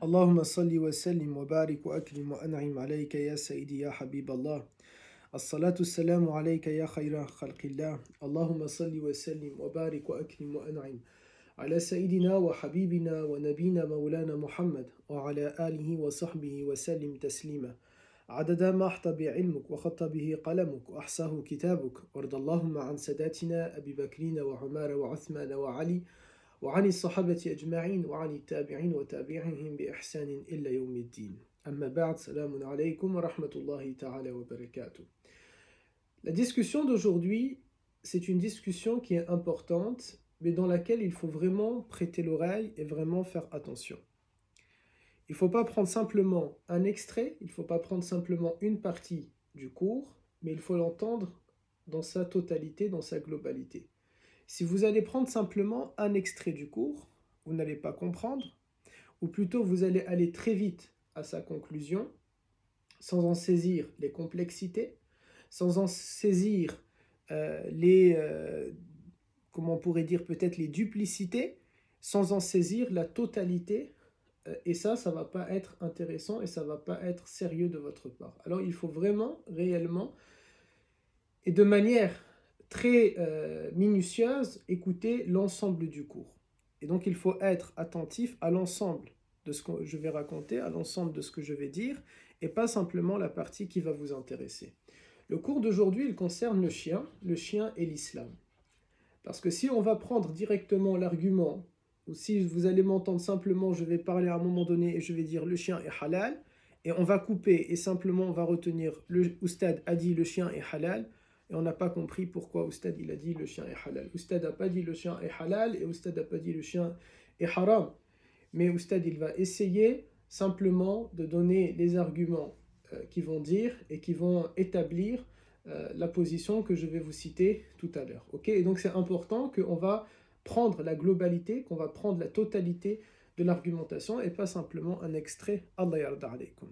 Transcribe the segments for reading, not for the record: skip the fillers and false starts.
اللهم صل وسلم وبارك وأكرم وأنعم عليك يا سيدي يا حبيب الله. الصلاة والسلام عليك يا خير خلق الله. اللهم صل وسلم وبارك وأكرم وأنعم على سيدنا وحبيبنا ونبينا مولانا محمد وعلى آله وصحبه وسلم تسليما عدد ما احط بعلمك وخط به قلمك وأحصاه كتابك. وارض اللهم عن ساداتنا أبي بكر وعمر وعثمان وعلي وعن الصحابة أجمعين وعن التابعين وتابعهم بإحسان إلا يوم الدين. أما بعد, salam alaykum wa rahmatullahi ta'ala wa barakatuh. La discussion d'aujourd'hui, c'est une discussion qui est importante, mais dans laquelle il faut vraiment prêter l'oreille et vraiment faire attention. Il ne faut pas prendre simplement un extrait, il ne faut pas prendre simplement une partie du cours, mais il faut l'entendre dans sa totalité, dans sa globalité. Si vous allez prendre simplement un extrait du cours, vous n'allez pas comprendre, ou plutôt vous allez aller très vite à sa conclusion, sans en saisir les complexités, sans en saisir comment on pourrait dire peut-être les duplicités, sans en saisir la totalité, et ça ne va pas être intéressant et ça ne va pas être sérieux de votre part. Alors il faut vraiment, réellement, et de manière très minutieuse, écouter l'ensemble du cours. Et donc il faut être attentif à l'ensemble de ce que je vais raconter, à l'ensemble de ce que je vais dire, et pas simplement la partie qui va vous intéresser. Le cours d'aujourd'hui, il concerne le chien et l'islam. Parce que si on va prendre directement l'argument, ou si vous allez m'entendre simplement, je vais parler à un moment donné et je vais dire le chien est halal, et on va couper et simplement on va retenir le oustad a dit le chien est halal, et on n'a pas compris pourquoi Oustad il a dit le chien est halal. Oustad n'a pas dit le chien est halal et Oustad n'a pas dit le chien est haram. Mais Oustad il va essayer simplement de donner les arguments qui vont dire et qui vont établir la position que je vais vous citer tout à l'heure. Okay, et donc c'est important qu'on va prendre la globalité, qu'on va prendre la totalité de l'argumentation et pas simplement un extrait. Allah yarda alaykum.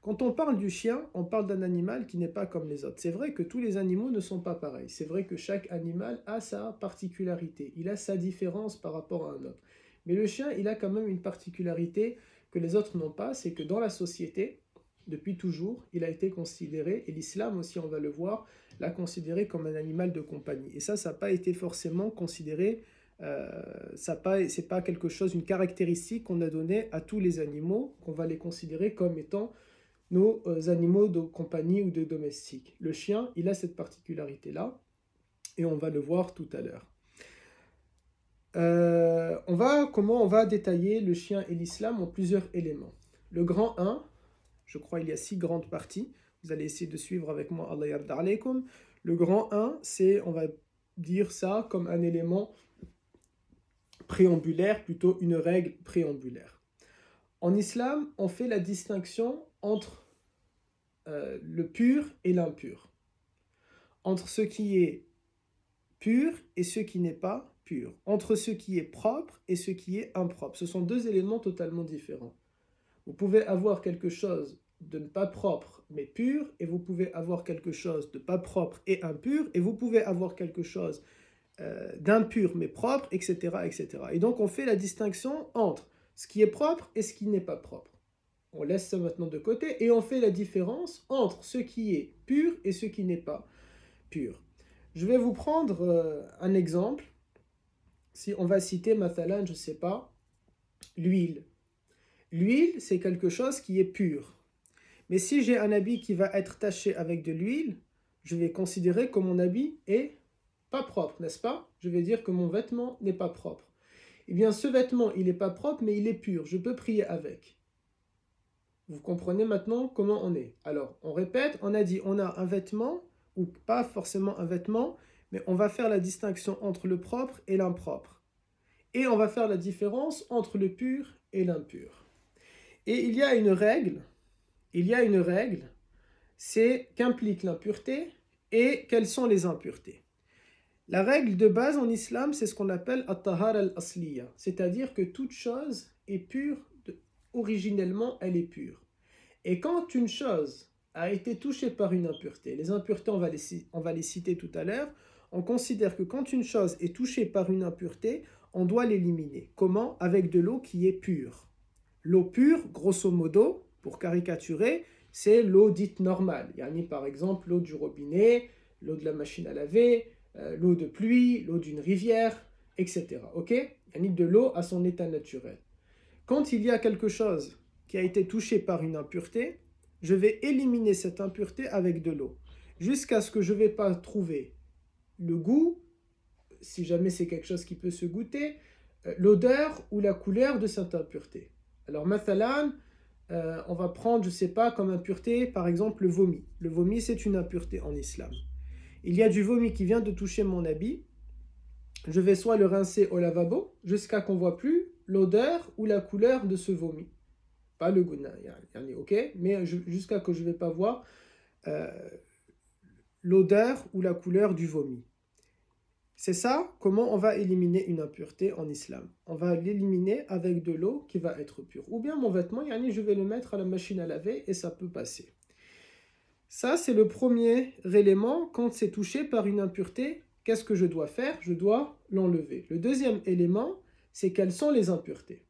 Quand on parle du chien, on parle d'un animal qui n'est pas comme les autres. C'est vrai que tous les animaux ne sont pas pareils. C'est vrai que chaque animal a sa particularité. Il a sa différence par rapport à un autre. Mais le chien, il a quand même une particularité que les autres n'ont pas. C'est que dans la société, depuis toujours, il a été considéré, et l'islam aussi, on va le voir, l'a considéré comme un animal de compagnie. Et ça n'a pas été forcément considéré, c'est pas quelque chose, une caractéristique qu'on a donnée à tous les animaux, qu'on va les considérer comme étant nos animaux de compagnie ou de domestique. Le chien, il a cette particularité-là, et on va le voir tout à l'heure. Comment on va détailler le chien et l'islam en plusieurs éléments. Le grand 1, je crois il y a 6 grandes parties, vous allez essayer de suivre avec moi, Allah yarda alaykum. Le grand 1, c'est, on va dire ça comme un élément préambulaire, plutôt une règle préambulaire. En islam, on fait la distinction entre le pur et l'impur, entre ce qui est pur et ce qui n'est pas pur, entre ce qui est propre et ce qui est impropre. Ce sont deux éléments totalement différents. Vous pouvez avoir quelque chose de pas propre mais pur, et vous pouvez avoir quelque chose de pas propre et impur, et vous pouvez avoir quelque chose d'impur mais propre, etc., etc. Et donc on fait la distinction entre ce qui est propre et ce qui n'est pas propre. On laisse ça maintenant de côté et on fait la différence entre ce qui est pur et ce qui n'est pas pur. Je vais vous prendre un exemple. Si on va citer, mathalan, je ne sais pas, l'huile. L'huile, c'est quelque chose qui est pur. Mais si j'ai un habit qui va être taché avec de l'huile, je vais considérer que mon habit est pas propre, n'est-ce pas? Je vais dire que mon vêtement n'est pas propre. Eh bien, ce vêtement, il n'est pas propre, mais il est pur. Je peux prier avec. Vous comprenez maintenant comment on est. Alors, on répète, on a dit, on a un vêtement, ou pas forcément un vêtement, mais on va faire la distinction entre le propre et l'impropre. Et on va faire la différence entre le pur et l'impur. Et il y a une règle, c'est qu'implique l'impureté et quelles sont les impuretés. La règle de base en islam, c'est ce qu'on appelle at-tahara al-asliya, c'est-à-dire que toute chose est pure, originellement elle est pure. Et quand une chose a été touchée par une impureté, les impuretés on va les citer tout à l'heure, on considère que quand une chose est touchée par une impureté, on doit l'éliminer. Comment? Avec de l'eau qui est pure. L'eau pure, grosso modo, pour caricaturer, c'est l'eau dite normale. Yani, par exemple, l'eau du robinet, l'eau de la machine à laver, l'eau de pluie, l'eau d'une rivière, etc. Ok? Yani de l'eau à son état naturel. Quand il y a quelque chose qui a été touché par une impureté, je vais éliminer cette impureté avec de l'eau, jusqu'à ce que je ne vais pas trouver le goût, si jamais c'est quelque chose qui peut se goûter, l'odeur ou la couleur de cette impureté. Alors, mathalan, on va prendre, je ne sais pas, comme impureté, par exemple, le vomi. Le vomi, c'est une impureté en islam. Il y a du vomi qui vient de toucher mon habit, je vais soit le rincer au lavabo, jusqu'à qu'on ne voit plus l'odeur ou la couleur de ce vomi. Pas le goût, ok, mais jusqu'à que je ne vais pas voir euh, l'odeur ou la couleur du vomi. C'est ça, comment on va éliminer une impureté en islam. On va l'éliminer avec de l'eau qui va être pure. Ou bien mon vêtement, je vais le mettre à la machine à laver et ça peut passer. Ça, c'est le premier élément. Quand c'est touché par une impureté, qu'est-ce que je dois faire? Je dois l'enlever. Le deuxième élément, c'est quelles sont les impuretés.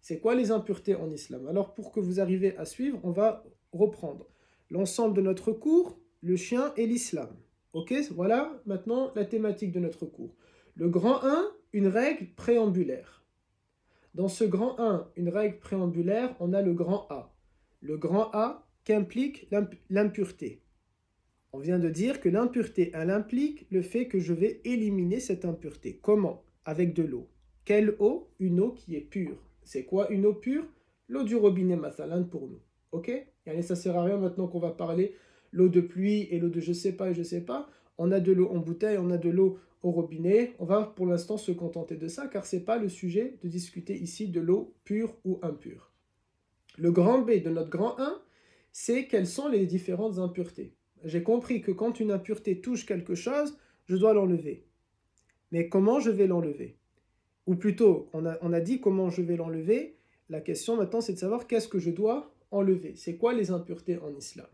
C'est quoi les impuretés en islam? Alors, pour que vous arriviez à suivre, on va reprendre l'ensemble de notre cours, le chien et l'islam. Ok, voilà maintenant la thématique de notre cours. Le grand 1, une règle préambulaire. Dans ce grand 1, une règle préambulaire, on a le grand A. Le grand A qu'implique l'impureté. On vient de dire que l'impureté, elle implique le fait que je vais éliminer cette impureté. Comment? Avec de l'eau. Quelle eau? Une eau qui est pure. C'est quoi une eau pure? L'eau du robinet, mathalan, pour nous. Ok? Et ça sert à rien maintenant qu'on va parler l'eau de pluie et l'eau de je sais pas et je sais pas. On a de l'eau en bouteille, on a de l'eau au robinet. On va pour l'instant se contenter de ça car c'est pas le sujet de discuter ici de l'eau pure ou impure. Le grand B de notre grand 1, c'est quelles sont les différentes impuretés. J'ai compris que quand une impureté touche quelque chose, je dois l'enlever. Mais comment je vais l'enlever? Ou plutôt, on a dit comment je vais l'enlever. La question maintenant, c'est de savoir qu'est-ce que je dois enlever. C'est quoi les impuretés en islam?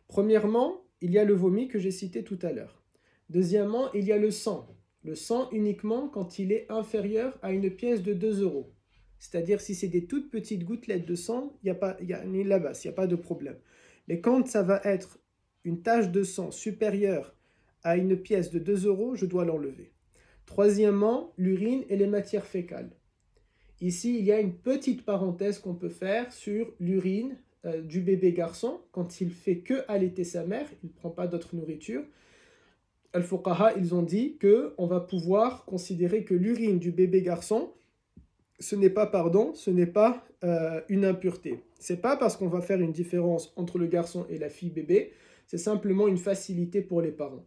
Premièrement, il y a le vomi que j'ai cité tout à l'heure. Deuxièmement, il y a le sang. Le sang uniquement quand il est inférieur à une pièce de 2 euros. C'est-à-dire si c'est des toutes petites gouttelettes de sang, il n'y a ni là-bas, il n'y a pas de problème. Mais quand ça va être une tache de sang supérieure à une pièce de 2 euros, je dois l'enlever. Troisièmement, l'urine et les matières fécales. Ici, il y a une petite parenthèse qu'on peut faire sur l'urine du bébé garçon quand il fait que allaiter sa mère, il ne prend pas d'autre nourriture. Al-Fuqaha, ils ont dit qu'on va pouvoir considérer que l'urine du bébé garçon, ce n'est pas une impureté. C'est pas parce qu'on va faire une différence entre le garçon et la fille bébé, c'est simplement une facilité pour les parents.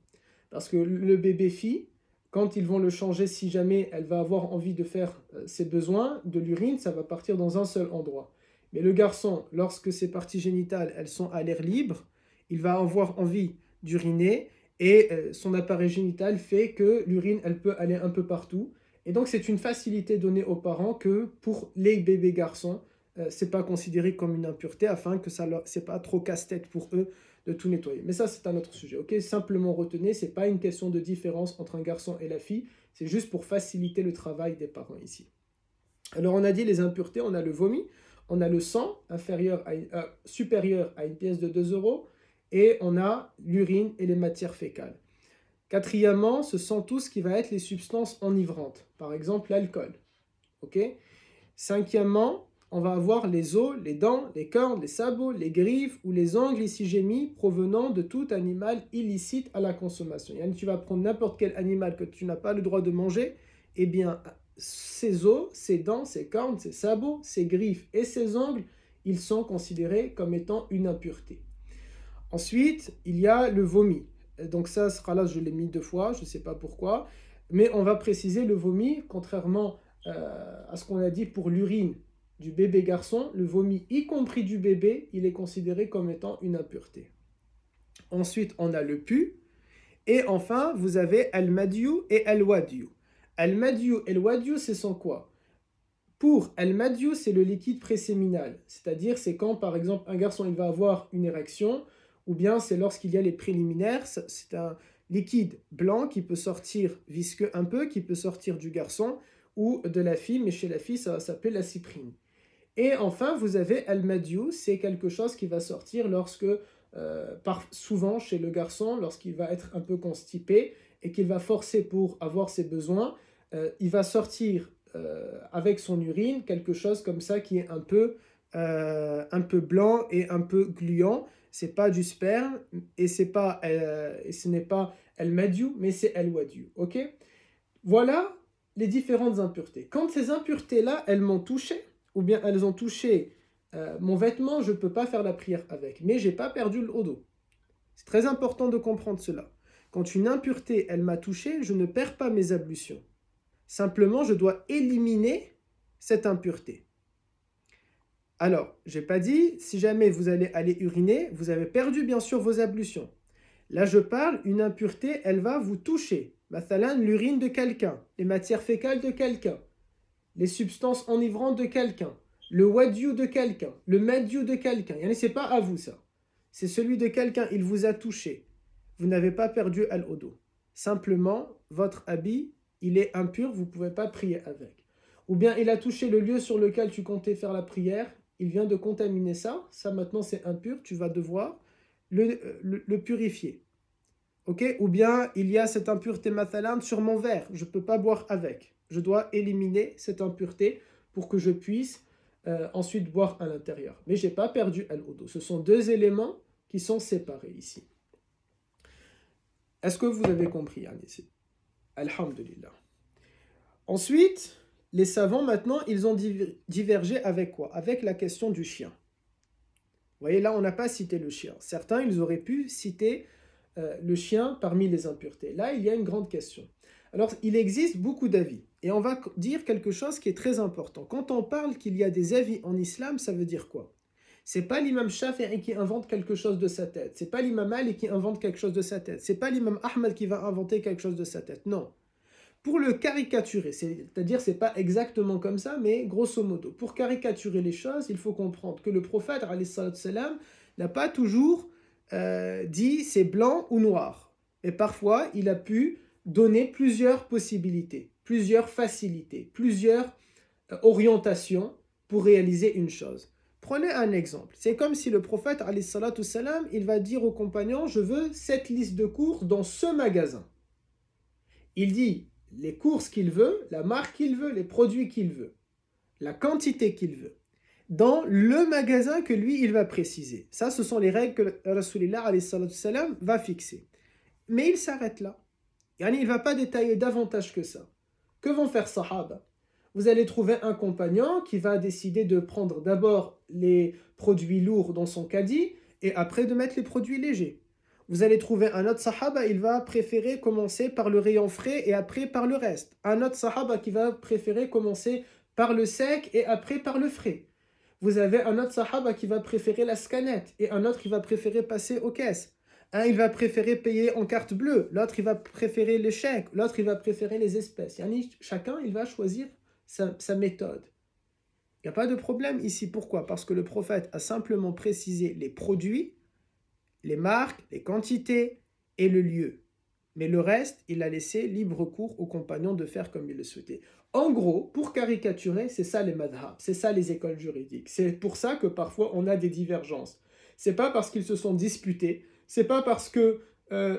Parce que le bébé fille, quand ils vont le changer, si jamais elle va avoir envie de faire ses besoins, de l'urine, ça va partir dans un seul endroit. Mais le garçon, lorsque ses parties génitales, elles sont à l'air libre, il va avoir envie d'uriner et son appareil génital fait que l'urine, elle peut aller un peu partout. Et donc, c'est une facilité donnée aux parents que pour les bébés garçons, c'est pas considéré comme une impureté afin que c'est pas trop casse-tête pour eux de tout nettoyer. Mais ça, c'est un autre sujet. Ok, simplement retenez, c'est pas une question de différence entre un garçon et la fille, c'est juste pour faciliter le travail des parents ici. Alors, on a dit les impuretés, on a le vomi, on a le sang supérieur à une pièce de 2 euros, et on a l'urine et les matières fécales. Quatrièmement, ce sont tout ce qui va être les substances enivrantes, par exemple l'alcool. Ok. Cinquièmement, on va avoir les os, les dents, les cornes, les sabots, les griffes ou les ongles ici j'ai mis provenant de tout animal illicite à la consommation. Yani, tu vas prendre n'importe quel animal que tu n'as pas le droit de manger, eh bien ces os, ces dents, ces cornes, ces sabots, ces griffes et ces ongles, ils sont considérés comme étant une impureté. Ensuite, il y a le vomi. Donc ça sera là, je l'ai mis 2 fois, je ne sais pas pourquoi, mais on va préciser le vomi, contrairement à ce qu'on a dit pour l'urine du bébé garçon, le vomi, y compris du bébé, il est considéré comme étant une impureté. Ensuite, on a le pu, et enfin, vous avez al-madiou et al-wadiou. Al-madiou et al-wadiou, ce sont quoi? Pour al-madiou, c'est le liquide préséminal, c'est-à-dire c'est quand, par exemple, un garçon il va avoir une érection, ou bien c'est lorsqu'il y a les préliminaires, c'est un liquide blanc qui peut sortir visqueux un peu, qui peut sortir du garçon ou de la fille, mais chez la fille ça va s'appeler la cyprine. Et enfin, vous avez al-madyu, c'est quelque chose qui va sortir lorsque, souvent chez le garçon, lorsqu'il va être un peu constipé et qu'il va forcer pour avoir ses besoins, il va sortir avec son urine quelque chose comme ça qui est un peu blanc et un peu gluant. C'est pas du sperme et ce n'est pas al-madyu, mais c'est al-wadyu. Ok? Voilà les différentes impuretés. Quand ces impuretés-là, elles m'ont touché, ou bien elles ont touché mon vêtement, je ne peux pas faire la prière avec. Mais je n'ai pas perdu le l'odo. C'est très important de comprendre cela. Quand une impureté, elle m'a touché, je ne perds pas mes ablutions. Simplement, je dois éliminer cette impureté. Alors, je n'ai pas dit, si jamais vous allez aller uriner, vous avez perdu bien sûr vos ablutions. Là, je parle, une impureté, elle va vous toucher. Mathalan, l'urine de quelqu'un, les matières fécales de quelqu'un, les substances enivrantes de quelqu'un, le wadiou de quelqu'un, le madiou de quelqu'un. Ce n'est pas à vous ça. C'est celui de quelqu'un, il vous a touché. Vous n'avez pas perdu al-odo. Simplement, votre habit, il est impur, vous ne pouvez pas prier avec. Ou bien il a touché le lieu sur lequel tu comptais faire la prière, il vient de contaminer ça, ça maintenant c'est impur, tu vas devoir le purifier. Ok? Ou bien il y a cette impureté mathalan sur mon verre, je ne peux pas boire avec. Je dois éliminer cette impureté pour que je puisse ensuite boire à l'intérieur. Mais je n'ai pas perdu al-odo. Ce sont deux éléments qui sont séparés ici. Est-ce que vous avez compris, ici? Alhamdulillah. Ensuite, les savants maintenant, ils ont divergé avec quoi? Avec la question du chien. Vous voyez, là, on n'a pas cité le chien. Certains, ils auraient pu citer le chien parmi les impuretés. Là, il y a une grande question. Alors, il existe beaucoup d'avis. Et on va dire quelque chose qui est très important. Quand on parle qu'il y a des avis en islam, ça veut dire quoi? C'est pas l'imam Shafi'i qui invente quelque chose de sa tête. C'est pas l'imam Ali qui invente quelque chose de sa tête. C'est pas l'imam Ahmad qui va inventer quelque chose de sa tête. Non. Pour le caricaturer, c'est-à-dire c'est pas exactement comme ça, mais grosso modo, pour caricaturer les choses, il faut comprendre que le prophète alayhi salatu salam n'a pas toujours dit c'est blanc ou noir. Et parfois, il a pu donner plusieurs possibilités, plusieurs facilités, plusieurs orientations pour réaliser une chose. Prenez un exemple. C'est comme si le prophète alayhi salatu salam, il va dire aux compagnons, je veux cette liste de cours dans ce magasin. Il dit les courses qu'il veut, la marque qu'il veut, les produits qu'il veut, la quantité qu'il veut, dans le magasin que lui, il va préciser. Ça, ce sont les règles que Rasulullah alayhi salam va fixer. Mais il s'arrête là. Il ne va pas détailler davantage que ça. Que vont faire Sahaba? Vous allez trouver un compagnon qui va décider de prendre d'abord les produits lourds dans son caddie et après de mettre les produits légers. Vous allez trouver un autre sahaba, il va préférer commencer par le rayon frais et après par le reste. Un autre sahaba qui va préférer commencer par le sec et après par le frais. Vous avez un autre sahaba qui va préférer la scanette et un autre qui va préférer passer aux caisses. Un, il va préférer payer en carte bleue, l'autre, il va préférer les chèques, l'autre, il va préférer les espèces. Chacun, il va choisir sa méthode. Il n'y a pas de problème ici. Pourquoi? Parce que le prophète a simplement précisé les produits, les marques, les quantités et le lieu. Mais le reste, il a laissé libre cours aux compagnons de faire comme ils le souhaitaient. En gros, pour caricaturer, c'est ça les madhab, c'est ça les écoles juridiques. C'est pour ça que parfois on a des divergences. C'est pas parce qu'ils se sont disputés, c'est pas parce que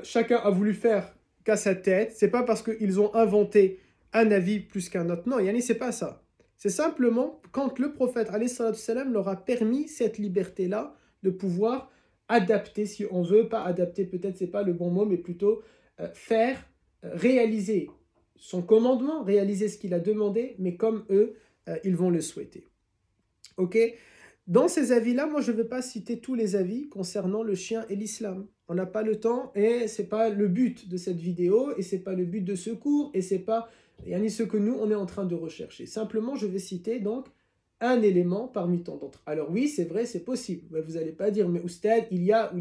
chacun a voulu faire qu'à sa tête, c'est pas parce qu'ils ont inventé un avis plus qu'un autre. Non, yani c'est pas ça. C'est simplement quand le prophète alayhi salatu salam leur a permis cette liberté-là de pouvoir adapter si on veut, pas adapter peut-être c'est pas le bon mot, mais plutôt faire, réaliser son commandement, réaliser ce qu'il a demandé, mais comme eux, ils vont le souhaiter. Ok? Dans ces avis-là, moi je ne vais pas citer tous les avis concernant le chien et l'islam. On n'a pas le temps et c'est pas le but de cette vidéo et c'est pas le but de ce cours et c'est pas ce que nous on est en train de rechercher. Simplement, je vais citer donc un élément parmi tant d'autres. Alors oui, c'est vrai, c'est possible. Mais vous n'allez pas dire, mais Oustad, il y a.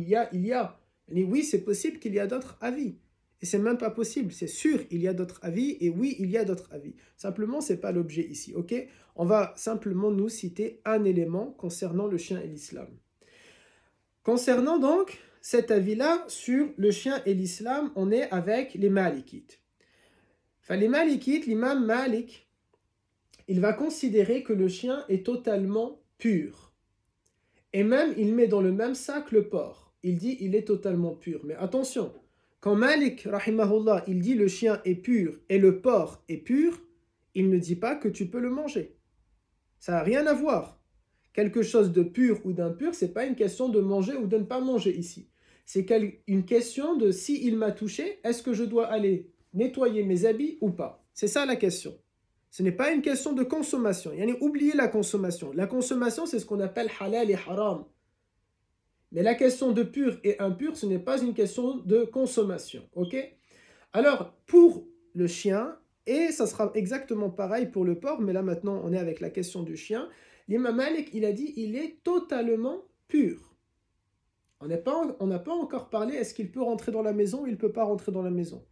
Mais oui, c'est possible qu'il y a d'autres avis. Et c'est même pas possible, c'est sûr, il y a d'autres avis, et oui, il y a d'autres avis. Simplement, c'est pas l'objet ici, ok? On va simplement nous citer un élément concernant le chien et l'islam. Concernant donc cet avis-là sur le chien et l'islam, on est avec les Malikites. Enfin, les Malikites, l'imam Malik, il va considérer que le chien est totalement pur. Et même, il met dans le même sac le porc. Il dit, il est totalement pur. Mais attention, quand Malik, rahimahullah, il dit le chien est pur et le porc est pur, il ne dit pas que tu peux le manger. Ça n'a rien à voir. Quelque chose de pur ou d'impur, ce n'est pas une question de manger ou de ne pas manger ici. C'est une question de si il m'a touché, est-ce que je dois aller nettoyer mes habits ou pas? C'est ça la question. Ce n'est pas une question de consommation. Oubliez la consommation. La consommation, c'est ce qu'on appelle halal et haram. Mais la question de pur et impur, ce n'est pas une question de consommation. Ok? Alors, pour le chien, et ça sera exactement pareil pour le porc, mais là maintenant on est avec la question du chien, l'imam Malik, il a dit il est totalement pur. On n'a pas encore parlé, est-ce qu'il peut rentrer dans la maison ou il ne peut pas rentrer dans la maison.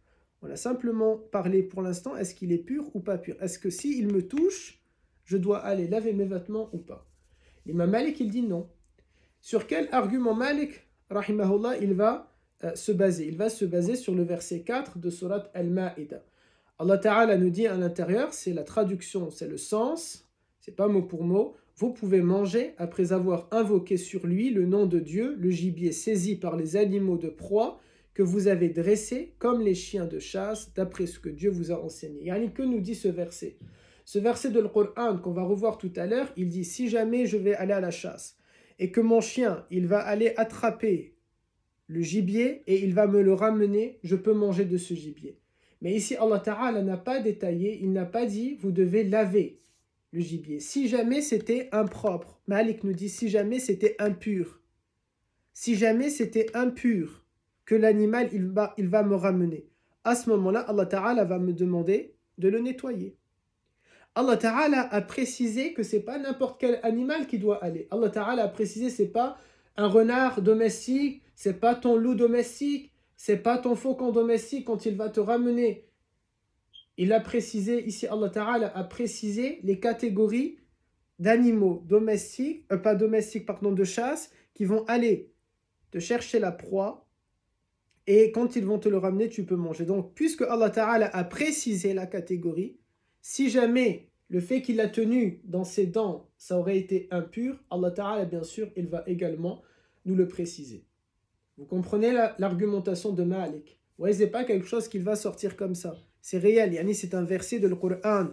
On a simplement parlé pour l'instant, est-ce qu'il est pur ou pas pur. Est-ce que s'il me touche, je dois aller laver mes vêtements ou pas. L'imam Malik, il dit non. Sur quel argument Malik, rahimahullah, il va se baser? Il va se baser sur le verset 4 de Surat Al-Ma'ida. Allah Ta'ala nous dit à l'intérieur, c'est la traduction, c'est le sens, c'est pas mot pour mot. Vous pouvez manger après avoir invoqué sur lui le nom de Dieu, le gibier saisi par les animaux de proie que vous avez dressé comme les chiens de chasse, d'après ce que Dieu vous a enseigné. Que nous dit ce verset? Ce verset de l'Qur'an qu'on va revoir tout à l'heure, il dit si jamais je vais aller à la chasse et que mon chien, il va aller attraper le gibier et il va me le ramener, je peux manger de ce gibier. Mais ici, Allah Ta'ala n'a pas détaillé, il n'a pas dit vous devez laver le gibier. Si jamais c'était impropre, Malik nous dit si jamais c'était impur, si jamais c'était impur que l'animal il va me ramener, à ce moment-là, Allah Ta'ala va me demander de le nettoyer. Allah Ta'ala a précisé que c'est pas n'importe quel animal qui doit aller. Allah Ta'ala a précisé c'est pas un renard domestique, c'est pas ton loup domestique, c'est pas ton faucon domestique quand il va te ramener. Il a précisé, ici Allah Ta'ala a précisé les catégories d'animaux domestiques, pas domestiques, pardon, de chasse, qui vont aller te chercher la proie et quand ils vont te le ramener, tu peux manger. Donc, puisque Allah Ta'ala a précisé la catégorie, si jamais le fait qu'il l'a tenu dans ses dents, ça aurait été impur, Allah Ta'ala, bien sûr, il va également nous le préciser. Vous comprenez l'argumentation de Malik? Ouais, c'est pas quelque chose qu'il va sortir comme ça. C'est réel, c'est un verset de l'Qur'an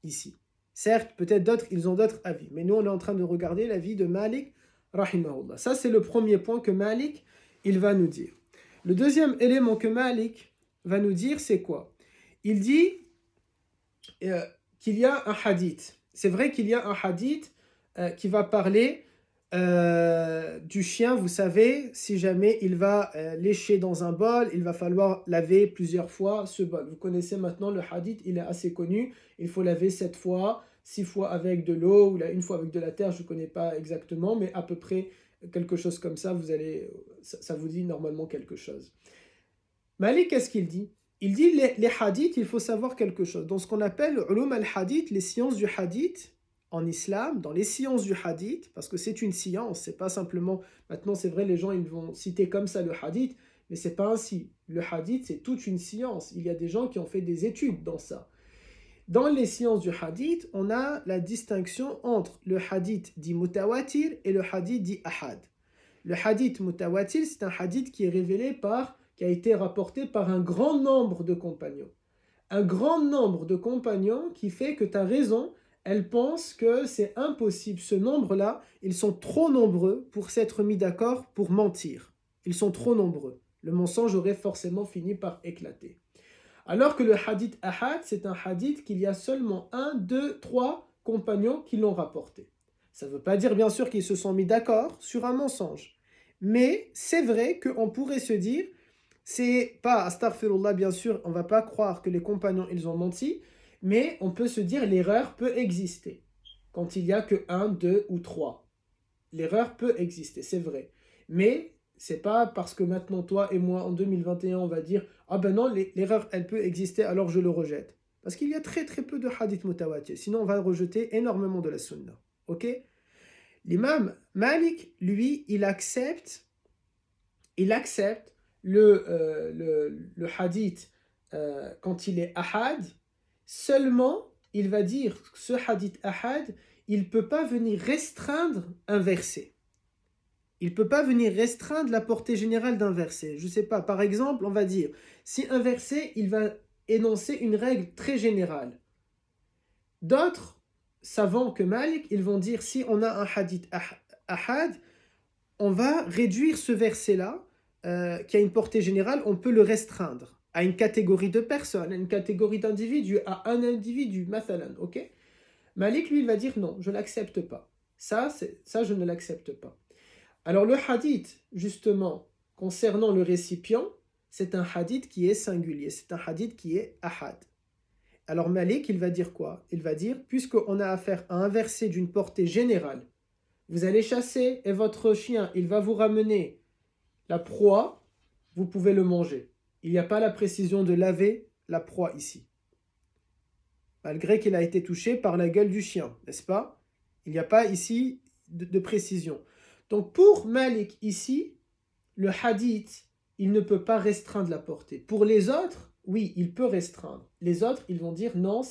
ici. Certes, peut-être d'autres, ils ont d'autres avis. Mais nous, on est en train de regarder l'avis de Malik, rahimahullah. Ça, c'est le premier point que Malik, il va nous dire. Le deuxième élément que Malik va nous dire, c'est quoi? Il dit qu'il y a un hadith. C'est vrai qu'il y a un hadith qui va parler du chien. Vous savez, si jamais il va lécher dans un bol, il va falloir laver plusieurs fois ce bol. Vous connaissez maintenant le hadith, il est assez connu. Il faut laver 7 fois, 6 fois avec de l'eau, ou une fois avec de la terre, je ne connais pas exactement, mais à peu près quelque chose comme ça, ça vous dit normalement quelque chose. Malik, qu'est-ce qu'il dit? Il dit les hadiths, il faut savoir quelque chose. Dans ce qu'on appelle ulum al-hadith, les sciences du hadith, en islam, dans les sciences du hadith, parce que c'est une science, c'est pas simplement, maintenant c'est vrai les gens ils vont citer comme ça le hadith, mais c'est pas ainsi. Le hadith c'est toute une science, il y a des gens qui ont fait des études dans ça. Dans les sciences du hadith, on a la distinction entre le hadith dit mutawatir et le hadith dit ahad. Le hadith mutawatir, c'est un hadith qui a été rapporté par un grand nombre de compagnons. Un grand nombre de compagnons qui fait que tu as raison, elle pense que c'est impossible. Ce nombre-là, ils sont trop nombreux pour s'être mis d'accord pour mentir. Ils sont trop nombreux. Le mensonge aurait forcément fini par éclater. Alors que le hadith ahad, c'est un hadith qu'il y a seulement 1, 2, 3 compagnons qui l'ont rapporté. Ça ne veut pas dire bien sûr qu'ils se sont mis d'accord sur un mensonge. Mais c'est vrai qu'on pourrait se dire, c'est pas astaghfirullah bien sûr, on ne va pas croire que les compagnons ils ont menti, mais on peut se dire l'erreur peut exister. Quand il n'y a que 1, 2 ou 3. L'erreur peut exister, c'est vrai. Mais c'est pas parce que maintenant toi et moi en 2021 on va dire ah ben non l'erreur elle peut exister alors je le rejette. Parce qu'il y a très très peu de hadith mutawatir. Sinon on va rejeter énormément de la sunna. Ok? L'imam Malik, lui, il accepte le hadith quand il est ahad. Seulement, il va dire que ce hadith ahad, il ne peut pas venir restreindre un verset. Il ne peut pas venir restreindre la portée générale d'un verset. Je ne sais pas, par exemple, on va dire, si un verset, il va énoncer une règle très générale. D'autres savants que Malik, ils vont dire, si on a un hadith ahad, on va réduire ce verset-là, qui a une portée générale, on peut le restreindre à une catégorie de personnes, à une catégorie d'individus, à un individu, mathalan, ok? Malik, lui, il va dire non, je ne l'accepte pas. Ça, je ne l'accepte pas. Alors le hadith, justement, concernant le récipient, c'est un hadith qui est singulier, c'est un hadith qui est ahad. Alors Malik, il va dire quoi? Il va dire, puisqu'on a affaire à un verset d'une portée générale, vous allez chasser et votre chien, il va vous ramener la proie, vous pouvez le manger. Il n'y a pas la précision de laver la proie ici. Malgré qu'il a été touché par la gueule du chien, n'est-ce pas? Il n'y a pas ici de précision. Donc pour Malik ici, le hadith, il ne peut pas restreindre la portée. Pour les autres, oui, il peut restreindre. Les autres, ils vont dire non,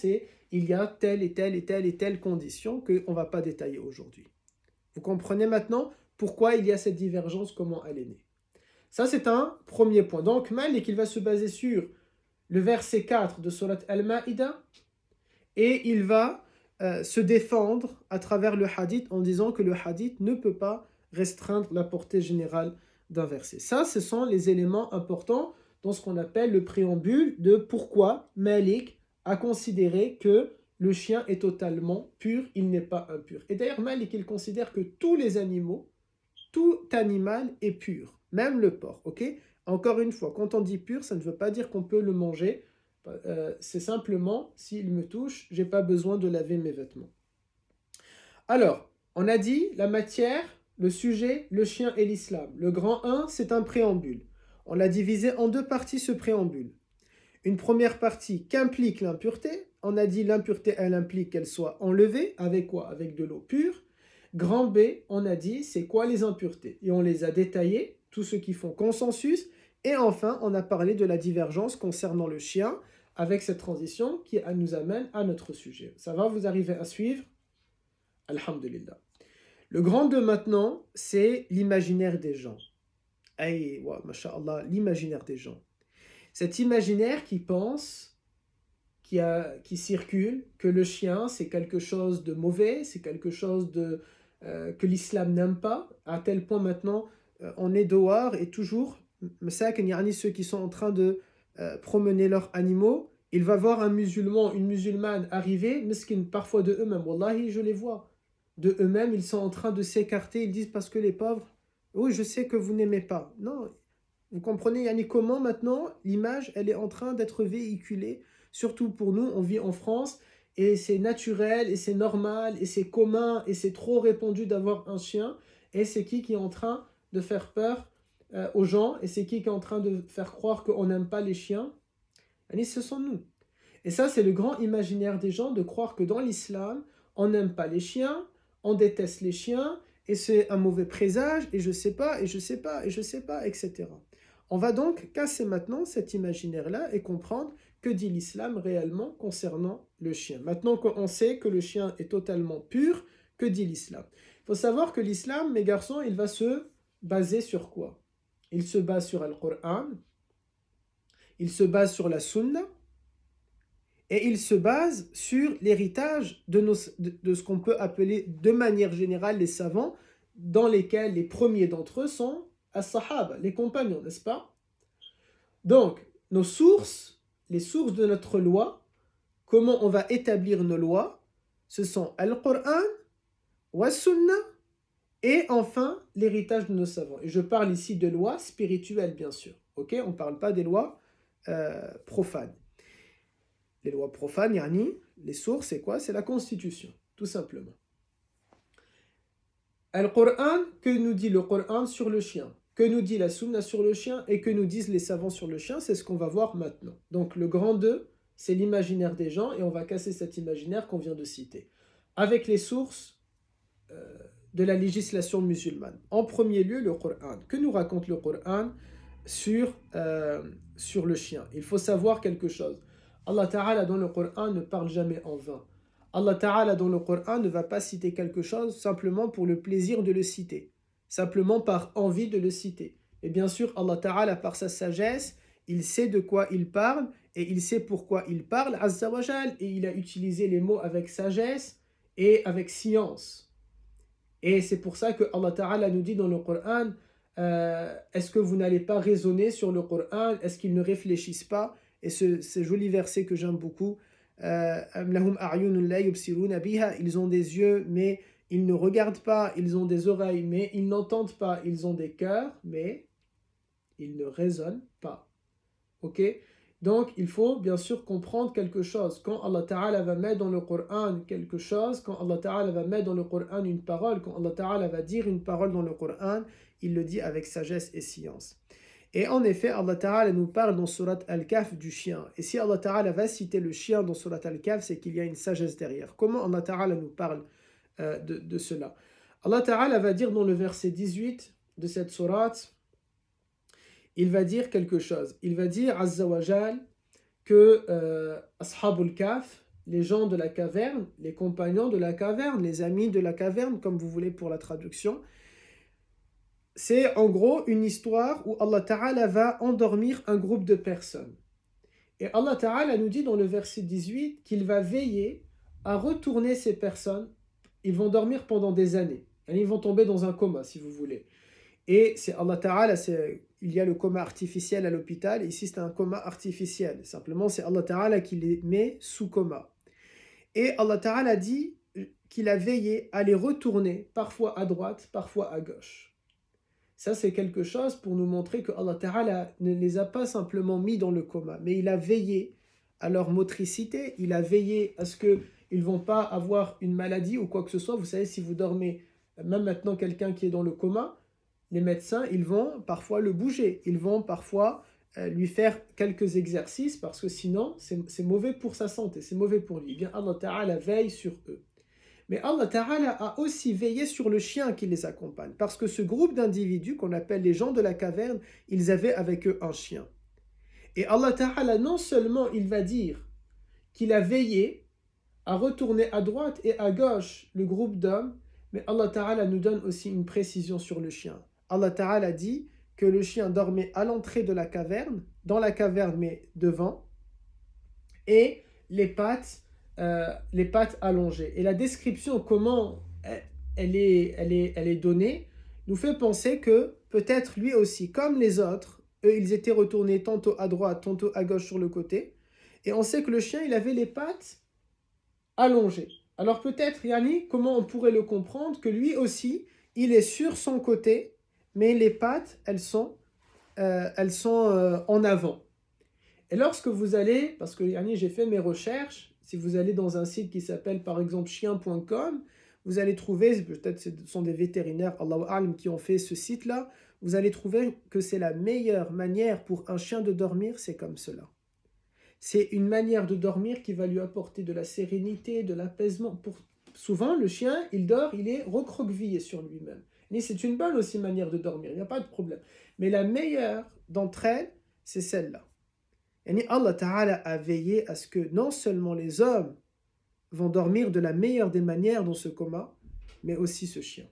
il y a telle et telle et telle et telle condition qu'on ne va pas détailler aujourd'hui. Vous comprenez maintenant pourquoi il y a cette divergence, comment elle est née. Ça, c'est un premier point. Donc, Malik, il va se baser sur le verset 4 de Surat Al-Ma'ida et il va se défendre à travers le hadith en disant que le hadith ne peut pas restreindre la portée générale d'un verset. Ça, ce sont les éléments importants dans ce qu'on appelle le préambule de pourquoi Malik a considéré que le chien est totalement pur, il n'est pas impur. Et d'ailleurs, Malik, il considère que tous les animaux, tout animal est pur, même le porc, ok? Encore une fois, quand on dit pur, ça ne veut pas dire qu'on peut le manger. C'est simplement, s'il me touche, j'ai pas besoin de laver mes vêtements. Alors, on a dit la matière, le sujet, le chien et l'islam. Le grand 1, c'est un préambule. On l'a divisé en deux parties, ce préambule. Une première partie qu'implique l'impureté. On a dit l'impureté, elle implique qu'elle soit enlevée. Avec quoi? Avec de l'eau pure. Grand B, on a dit c'est quoi les impuretés? Et on les a détaillées, tous ceux qui font consensus. Et enfin, on a parlé de la divergence concernant le chien, avec cette transition qui nous amène à notre sujet. Ça va, vous arriver à suivre? Alhamdulillah. Le grand 2 maintenant, c'est l'imaginaire des gens. Aïe, wa, masha'Allah, l'imaginaire des gens. Cet imaginaire qui pense, qui circule, que le chien c'est quelque chose de mauvais, c'est quelque chose que l'islam n'aime pas, à tel point maintenant on est dehors et toujours, ceux qui sont en train de promener leurs animaux, il va voir un musulman, une musulmane arriver, mesquine, parfois de eux-mêmes, wallahi je les vois, de eux-mêmes ils sont en train de s'écarter, ils disent parce que les pauvres, oui je sais que vous n'aimez pas, non, vous comprenez, yani comment maintenant l'image elle est en train d'être véhiculée, surtout pour nous, on vit en France, et c'est naturel, et c'est normal, et c'est commun, et c'est trop répandu d'avoir un chien, et c'est qui est en train de faire peur aux gens, et c'est qui est en train de faire croire qu'on n'aime pas les chiens, et ce sont nous. Et ça, c'est le grand imaginaire des gens, de croire que dans l'islam, on n'aime pas les chiens, on déteste les chiens, et c'est un mauvais présage, et je sais pas, et je sais pas, et je sais pas, etc. On va donc casser maintenant cet imaginaire-là et comprendre que dit l'islam réellement concernant le chien. Maintenant qu'on sait que le chien est totalement pur, que dit l'islam? Il faut savoir que l'islam, mes garçons, il va se baser sur quoi? Il se base sur le Coran, il se base sur la Sunna, et il se base sur l'héritage de ce qu'on peut appeler de manière générale les savants, dans lesquels les premiers d'entre eux sont as-sahaba, les compagnons, n'est-ce pas? Donc, nos sources, les sources de notre loi, comment on va établir nos lois, ce sont Al-Qur'an, wa Sunna, et enfin l'héritage de nos savants. Et je parle ici de lois spirituelles, bien sûr. Ok, on ne parle pas des lois profanes. Les lois profanes, yani, les sources, c'est quoi? C'est la Constitution, tout simplement. Al-Qur'an, que nous dit le Qur'an sur le chien? Que nous dit la Sunna sur le chien? Et que nous disent les savants sur le chien? C'est ce qu'on va voir maintenant. Donc le grand 2, c'est l'imaginaire des gens, et on va casser cet imaginaire qu'on vient de citer. Avec les sources de la législation musulmane. En premier lieu, le Coran. Que nous raconte le Coran sur le chien? Il faut savoir quelque chose. Allah Ta'ala dans le Coran ne parle jamais en vain. Allah Ta'ala dans le Coran ne va pas citer quelque chose simplement pour le plaisir de le citer, simplement par envie de le citer. Et bien sûr, Allah Ta'ala par sa sagesse, il sait de quoi il parle et il sait pourquoi il parle, Azza wa Jal, et il a utilisé les mots avec sagesse et avec science. Et c'est pour ça que Allah Ta'ala nous dit dans le Coran, est-ce que vous n'allez pas raisonner sur le Coran? Est-ce qu'ils ne réfléchissent pas? Et ce joli verset que j'aime beaucoup, Am lahum a'yunun la yubsiruna biha, ils ont des yeux mais ils ne regardent pas, ils ont des oreilles mais ils n'entendent pas, ils ont des cœurs mais ils ne raisonnent pas. Ok? Donc, il faut bien sûr comprendre quelque chose. Quand Allah Ta'ala va mettre dans le Coran quelque chose, quand Allah Ta'ala va mettre dans le Coran une parole, quand Allah Ta'ala va dire une parole dans le Coran, il le dit avec sagesse et science. Et en effet, Allah Ta'ala nous parle dans Surat Al-Kahf du chien. Et si Allah Ta'ala va citer le chien dans Surat Al-Kahf, c'est qu'il y a une sagesse derrière. Comment Allah Ta'ala nous parle de cela? Allah Ta'ala va dire dans le verset 18 de cette sourate, il va dire quelque chose. Il va dire, Azza wa Jal, que Ashabul Kahf, les gens de la caverne, les compagnons de la caverne, les amis de la caverne, comme vous voulez pour la traduction, c'est en gros une histoire où Allah Ta'ala va endormir un groupe de personnes. Et Allah Ta'ala nous dit dans le verset 18 qu'il va veiller à retourner ces personnes. Ils vont dormir pendant des années. Ils vont tomber dans un coma, si vous voulez. Et c'est Allah Ta'ala, il y a le coma artificiel à l'hôpital, ici c'est un coma artificiel. Simplement, c'est Allah Ta'ala qui les met sous coma. Et Allah Ta'ala dit qu'il a veillé à les retourner, parfois à droite, parfois à gauche. Ça, c'est quelque chose pour nous montrer que Allah Ta'ala ne les a pas simplement mis dans le coma, mais il a veillé à leur motricité, il a veillé à ce qu'ils ne vont pas avoir une maladie ou quoi que ce soit. Vous savez, si vous dormez, même maintenant quelqu'un qui est dans le coma, les médecins, ils vont parfois le bouger, ils vont parfois lui faire quelques exercices parce que sinon, c'est mauvais pour sa santé, c'est mauvais pour lui. Eh bien, Allah Ta'ala veille sur eux. Mais Allah Ta'ala a aussi veillé sur le chien qui les accompagne parce que ce groupe d'individus qu'on appelle les gens de la caverne, ils avaient avec eux un chien. Et Allah Ta'ala, non seulement il va dire qu'il a veillé à retourner à droite et à gauche le groupe d'hommes, mais Allah Ta'ala nous donne aussi une précision sur le chien. Allah Ta'ala dit que le chien dormait à l'entrée de la caverne, dans la caverne mais devant, et les pattes allongées. Et la description, comment elle est donnée, nous fait penser que peut-être lui aussi, comme les autres, eux, ils étaient retournés tantôt à droite, tantôt à gauche sur le côté. Et on sait que le chien, il avait les pattes allongées. Alors peut-être, Yani, comment on pourrait le comprendre, que lui aussi, il est sur son côté, mais les pattes, elles sont en avant. Et lorsque vous allez, parce que Yani, j'ai fait mes recherches, si vous allez dans un site qui s'appelle par exemple chien.com, vous allez trouver, peut-être ce sont des vétérinaires, Allahu A'lam, qui ont fait ce site-là, vous allez trouver que c'est la meilleure manière pour un chien de dormir, c'est comme cela. C'est une manière de dormir qui va lui apporter de la sérénité, de l'apaisement. Souvent, le chien, il dort, il est recroquevillé sur lui-même. Mais c'est une bonne aussi manière de dormir, il n'y a pas de problème. Mais la meilleure d'entre elles, c'est celle-là. Et Allah Ta'ala a veillé à ce que non seulement les hommes vont dormir de la meilleure des manières dans ce coma, mais aussi ce chien.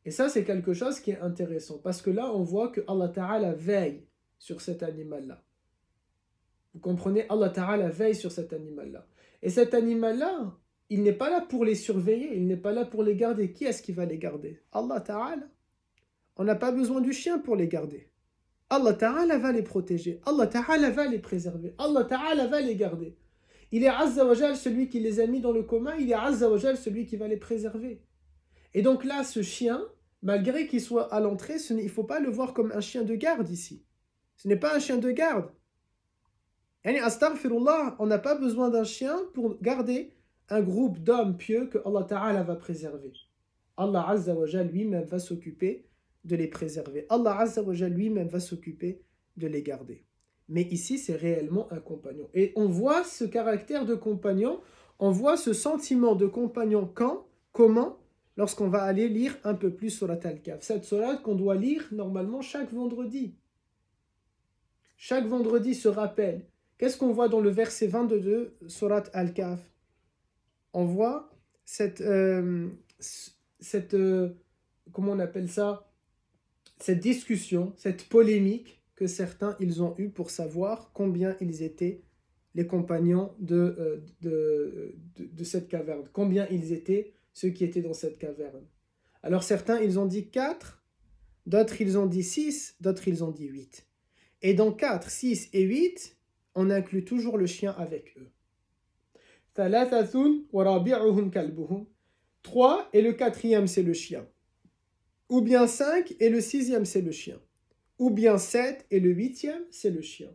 Et ça, c'est quelque chose qui est intéressant, parce que là, on voit que Allah Ta'ala veille sur cet animal-là. Vous comprenez? Allah Ta'ala veille sur cet animal-là. Et cet animal-là, il n'est pas là pour les surveiller, il n'est pas là pour les garder. Qui est-ce qui va les garder? Allah Ta'ala. On n'a pas besoin du chien pour les garder. Allah Ta'ala va les protéger. Allah Ta'ala va les préserver. Allah Ta'ala va les garder. Il est Azza wa Jal celui qui les a mis dans le coma, il est Azza wa Jal celui qui va les préserver. Et donc là, ce chien, malgré qu'il soit à l'entrée, il ne faut pas le voir comme un chien de garde ici. Ce n'est pas un chien de garde. Astaghfirullah, on n'a pas besoin d'un chien pour garder un groupe d'hommes pieux que Allah Ta'ala va préserver. Allah Azza wa Jal lui-même va s'occuper de les préserver. Allah Azza wa Jal lui-même va s'occuper de les garder. Mais ici, c'est réellement un compagnon. Et on voit ce caractère de compagnon, on voit ce sentiment de compagnon quand, comment, lorsqu'on va aller lire un peu plus Surat Al-Kahf. Cette sourate qu'on doit lire normalement chaque vendredi. Chaque vendredi se rappelle. Qu'est-ce qu'on voit dans le verset 22 Surat Al-Kahf? on voit cette, cette comment on appelle ça, cette discussion, cette polémique que certains ils ont eue pour savoir combien ils étaient les compagnons de cette caverne, combien ils étaient ceux qui étaient dans cette caverne. Alors certains ils ont dit 4, d'autres ils ont dit 6, d'autres ils ont dit 8. Et dans 4, 6 et 8, on inclut toujours le chien avec eux. 3 et le quatrième c'est le chien. Ou bien 5 et le sixième c'est le chien. Ou bien 7 et le huitième c'est le chien.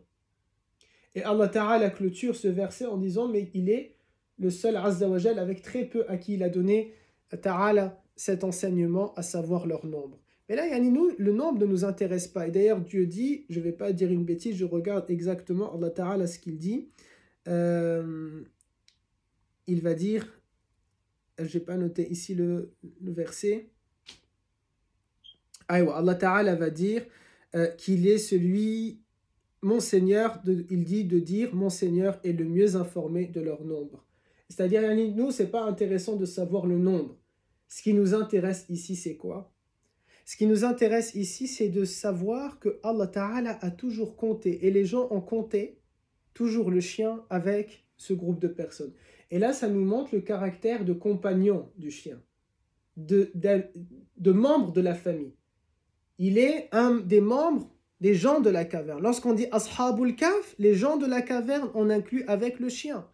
Et Allah Ta'ala clôture ce verset en disant mais il est le seul Azza wa Jal avec très peu à qui il a donné Ta'ala cet enseignement, à savoir leur nombre. Mais là, nous, le nombre ne nous intéresse pas. Et d'ailleurs, Dieu dit, je ne vais pas dire une bêtise, je regarde exactement Allah Ta'ala ce qu'il dit. Il va dire, je n'ai pas noté ici le verset. Allah Ta'ala va dire qu'il est celui, mon Seigneur, il dit de dire, mon Seigneur est le mieux informé de leur nombre. C'est-à-dire, nous, ce n'est pas intéressant de savoir le nombre. Ce qui nous intéresse ici, c'est quoi? Ce qui nous intéresse ici, c'est de savoir que Allah Ta'ala a toujours compté, et les gens ont compté toujours le chien avec ce groupe de personnes. Et là, ça nous montre le caractère de compagnon du chien, de membre de la famille. Il est un des membres des gens de la caverne. Lorsqu'on dit Ashabul Kaf, les gens de la caverne, on inclut avec le chien.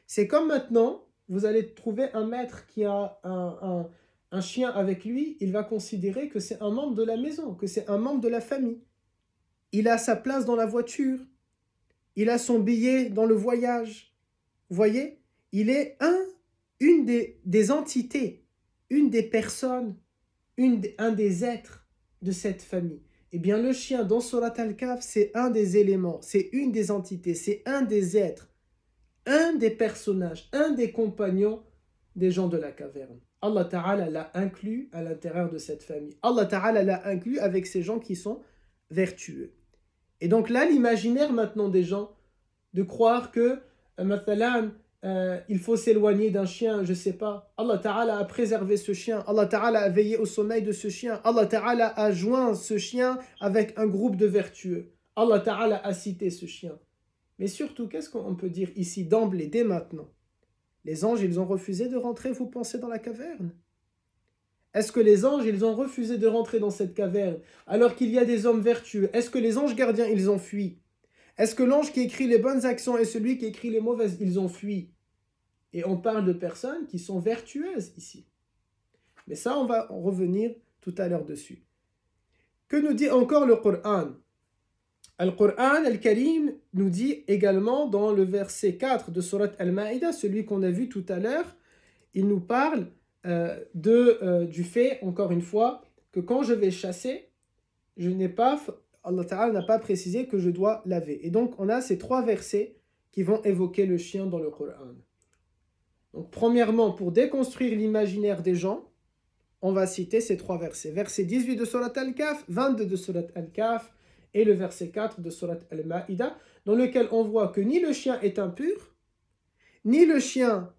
C'est comme maintenant, vous allez trouver un maître qui a un chien avec lui, il va considérer que c'est un membre de la maison, que c'est un membre de la famille. Il a sa place dans la voiture, il a son billet dans le voyage. Vous voyez, il est une des entités, une des personnes, un des êtres de cette famille. Eh bien, le chien dans Surat Al-Kahf, c'est un des éléments, c'est une des entités, c'est un des êtres, un des personnages, un des compagnons des gens de la caverne. Allah Ta'ala l'a inclus à l'intérieur de cette famille. Allah Ta'ala l'a inclus avec ces gens qui sont vertueux. Et donc là, l'imaginaire maintenant des gens, de croire que, il faut s'éloigner d'un chien, je ne sais pas. Allah Ta'ala a préservé ce chien. Allah Ta'ala a veillé au sommeil de ce chien. Allah Ta'ala a joint ce chien avec un groupe de vertueux. Allah Ta'ala a cité ce chien. Mais surtout, qu'est-ce qu'on peut dire ici d'emblée, dès maintenant? Les anges, ils ont refusé de rentrer, vous pensez, dans la caverne? Est-ce que les anges, ils ont refusé de rentrer dans cette caverne alors qu'il y a des hommes vertueux? Est-ce que les anges gardiens, ils ont fui? Est-ce que l'ange qui écrit les bonnes actions et celui qui écrit les mauvaises, ils ont fui? Et on parle de personnes qui sont vertueuses ici. Mais ça, on va en revenir tout à l'heure dessus. Que nous dit encore le Coran? Al-Qur'an Al-Karim nous dit également dans le verset 4 de Surat Al-Ma'ida, celui qu'on a vu tout à l'heure, il nous parle du fait, encore une fois, que quand je vais chasser, Allah Ta'ala n'a pas précisé que je dois laver. Et donc, on a ces 3 versets qui vont évoquer le chien dans le Coran. Donc, premièrement, pour déconstruire l'imaginaire des gens, on va citer ces 3 versets. Verset 18 de Surat Al-Kahf, 22 de Surat Al-Kahf, et le verset 4 de Surat Al-Ma'ida, dans lequel on voit que ni le chien est impur, ni le chien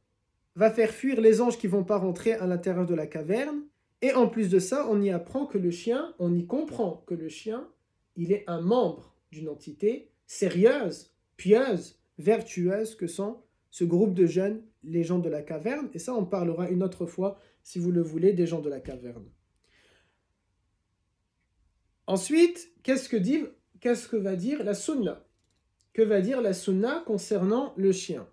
va faire fuir les anges qui ne vont pas rentrer à l'intérieur de la caverne, et en plus de ça, on y apprend que le chien, on y comprend que le chien, il est un membre d'une entité sérieuse, pieuse, vertueuse que sont ce groupe de jeunes, les gens de la caverne, et ça on parlera une autre fois, si vous le voulez, des gens de la caverne. Ensuite, qu'est-ce que va dire la sunna? Que va dire la sunna concernant le chien?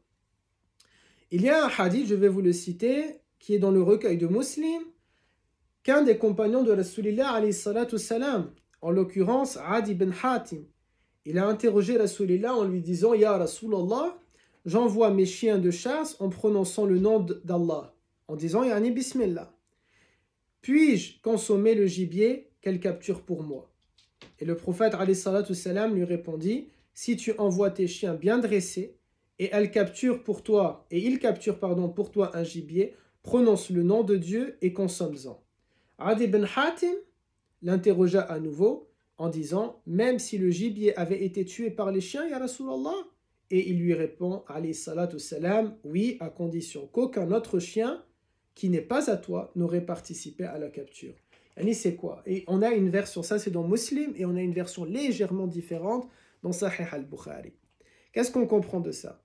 Il y a un hadith, je vais vous le citer, qui est dans le recueil de Muslim, qu'un des compagnons de Rasulillah alayhi salatu salam, en l'occurrence Adi ibn Hatim, il a interrogé Rasulillah en lui disant: Ya Rasulallah, j'envoie mes chiens de chasse en prononçant le nom d'Allah, en disant Yani Bismillah. Puis-je consommer le gibier qu'elle capture pour moi? Et le prophète alayhi salatu salam lui répondit: si tu envoies tes chiens bien dressés et il capture pour toi un gibier, prononce le nom de Dieu et consomme-en. Adi ibn Hatim l'interrogea à nouveau en disant: même si le gibier avait été tué par les chiens, ya Rasulallah, Et il lui répond, alayhi salatu salam, oui, à condition qu'aucun autre chien qui n'est pas à toi n'aurait participé à la capture. Yani c'est quoi? Et on a une version, ça c'est dans Muslim, et on a une version légèrement différente dans Sahih al-Bukhari. Qu'est-ce qu'on comprend de ça?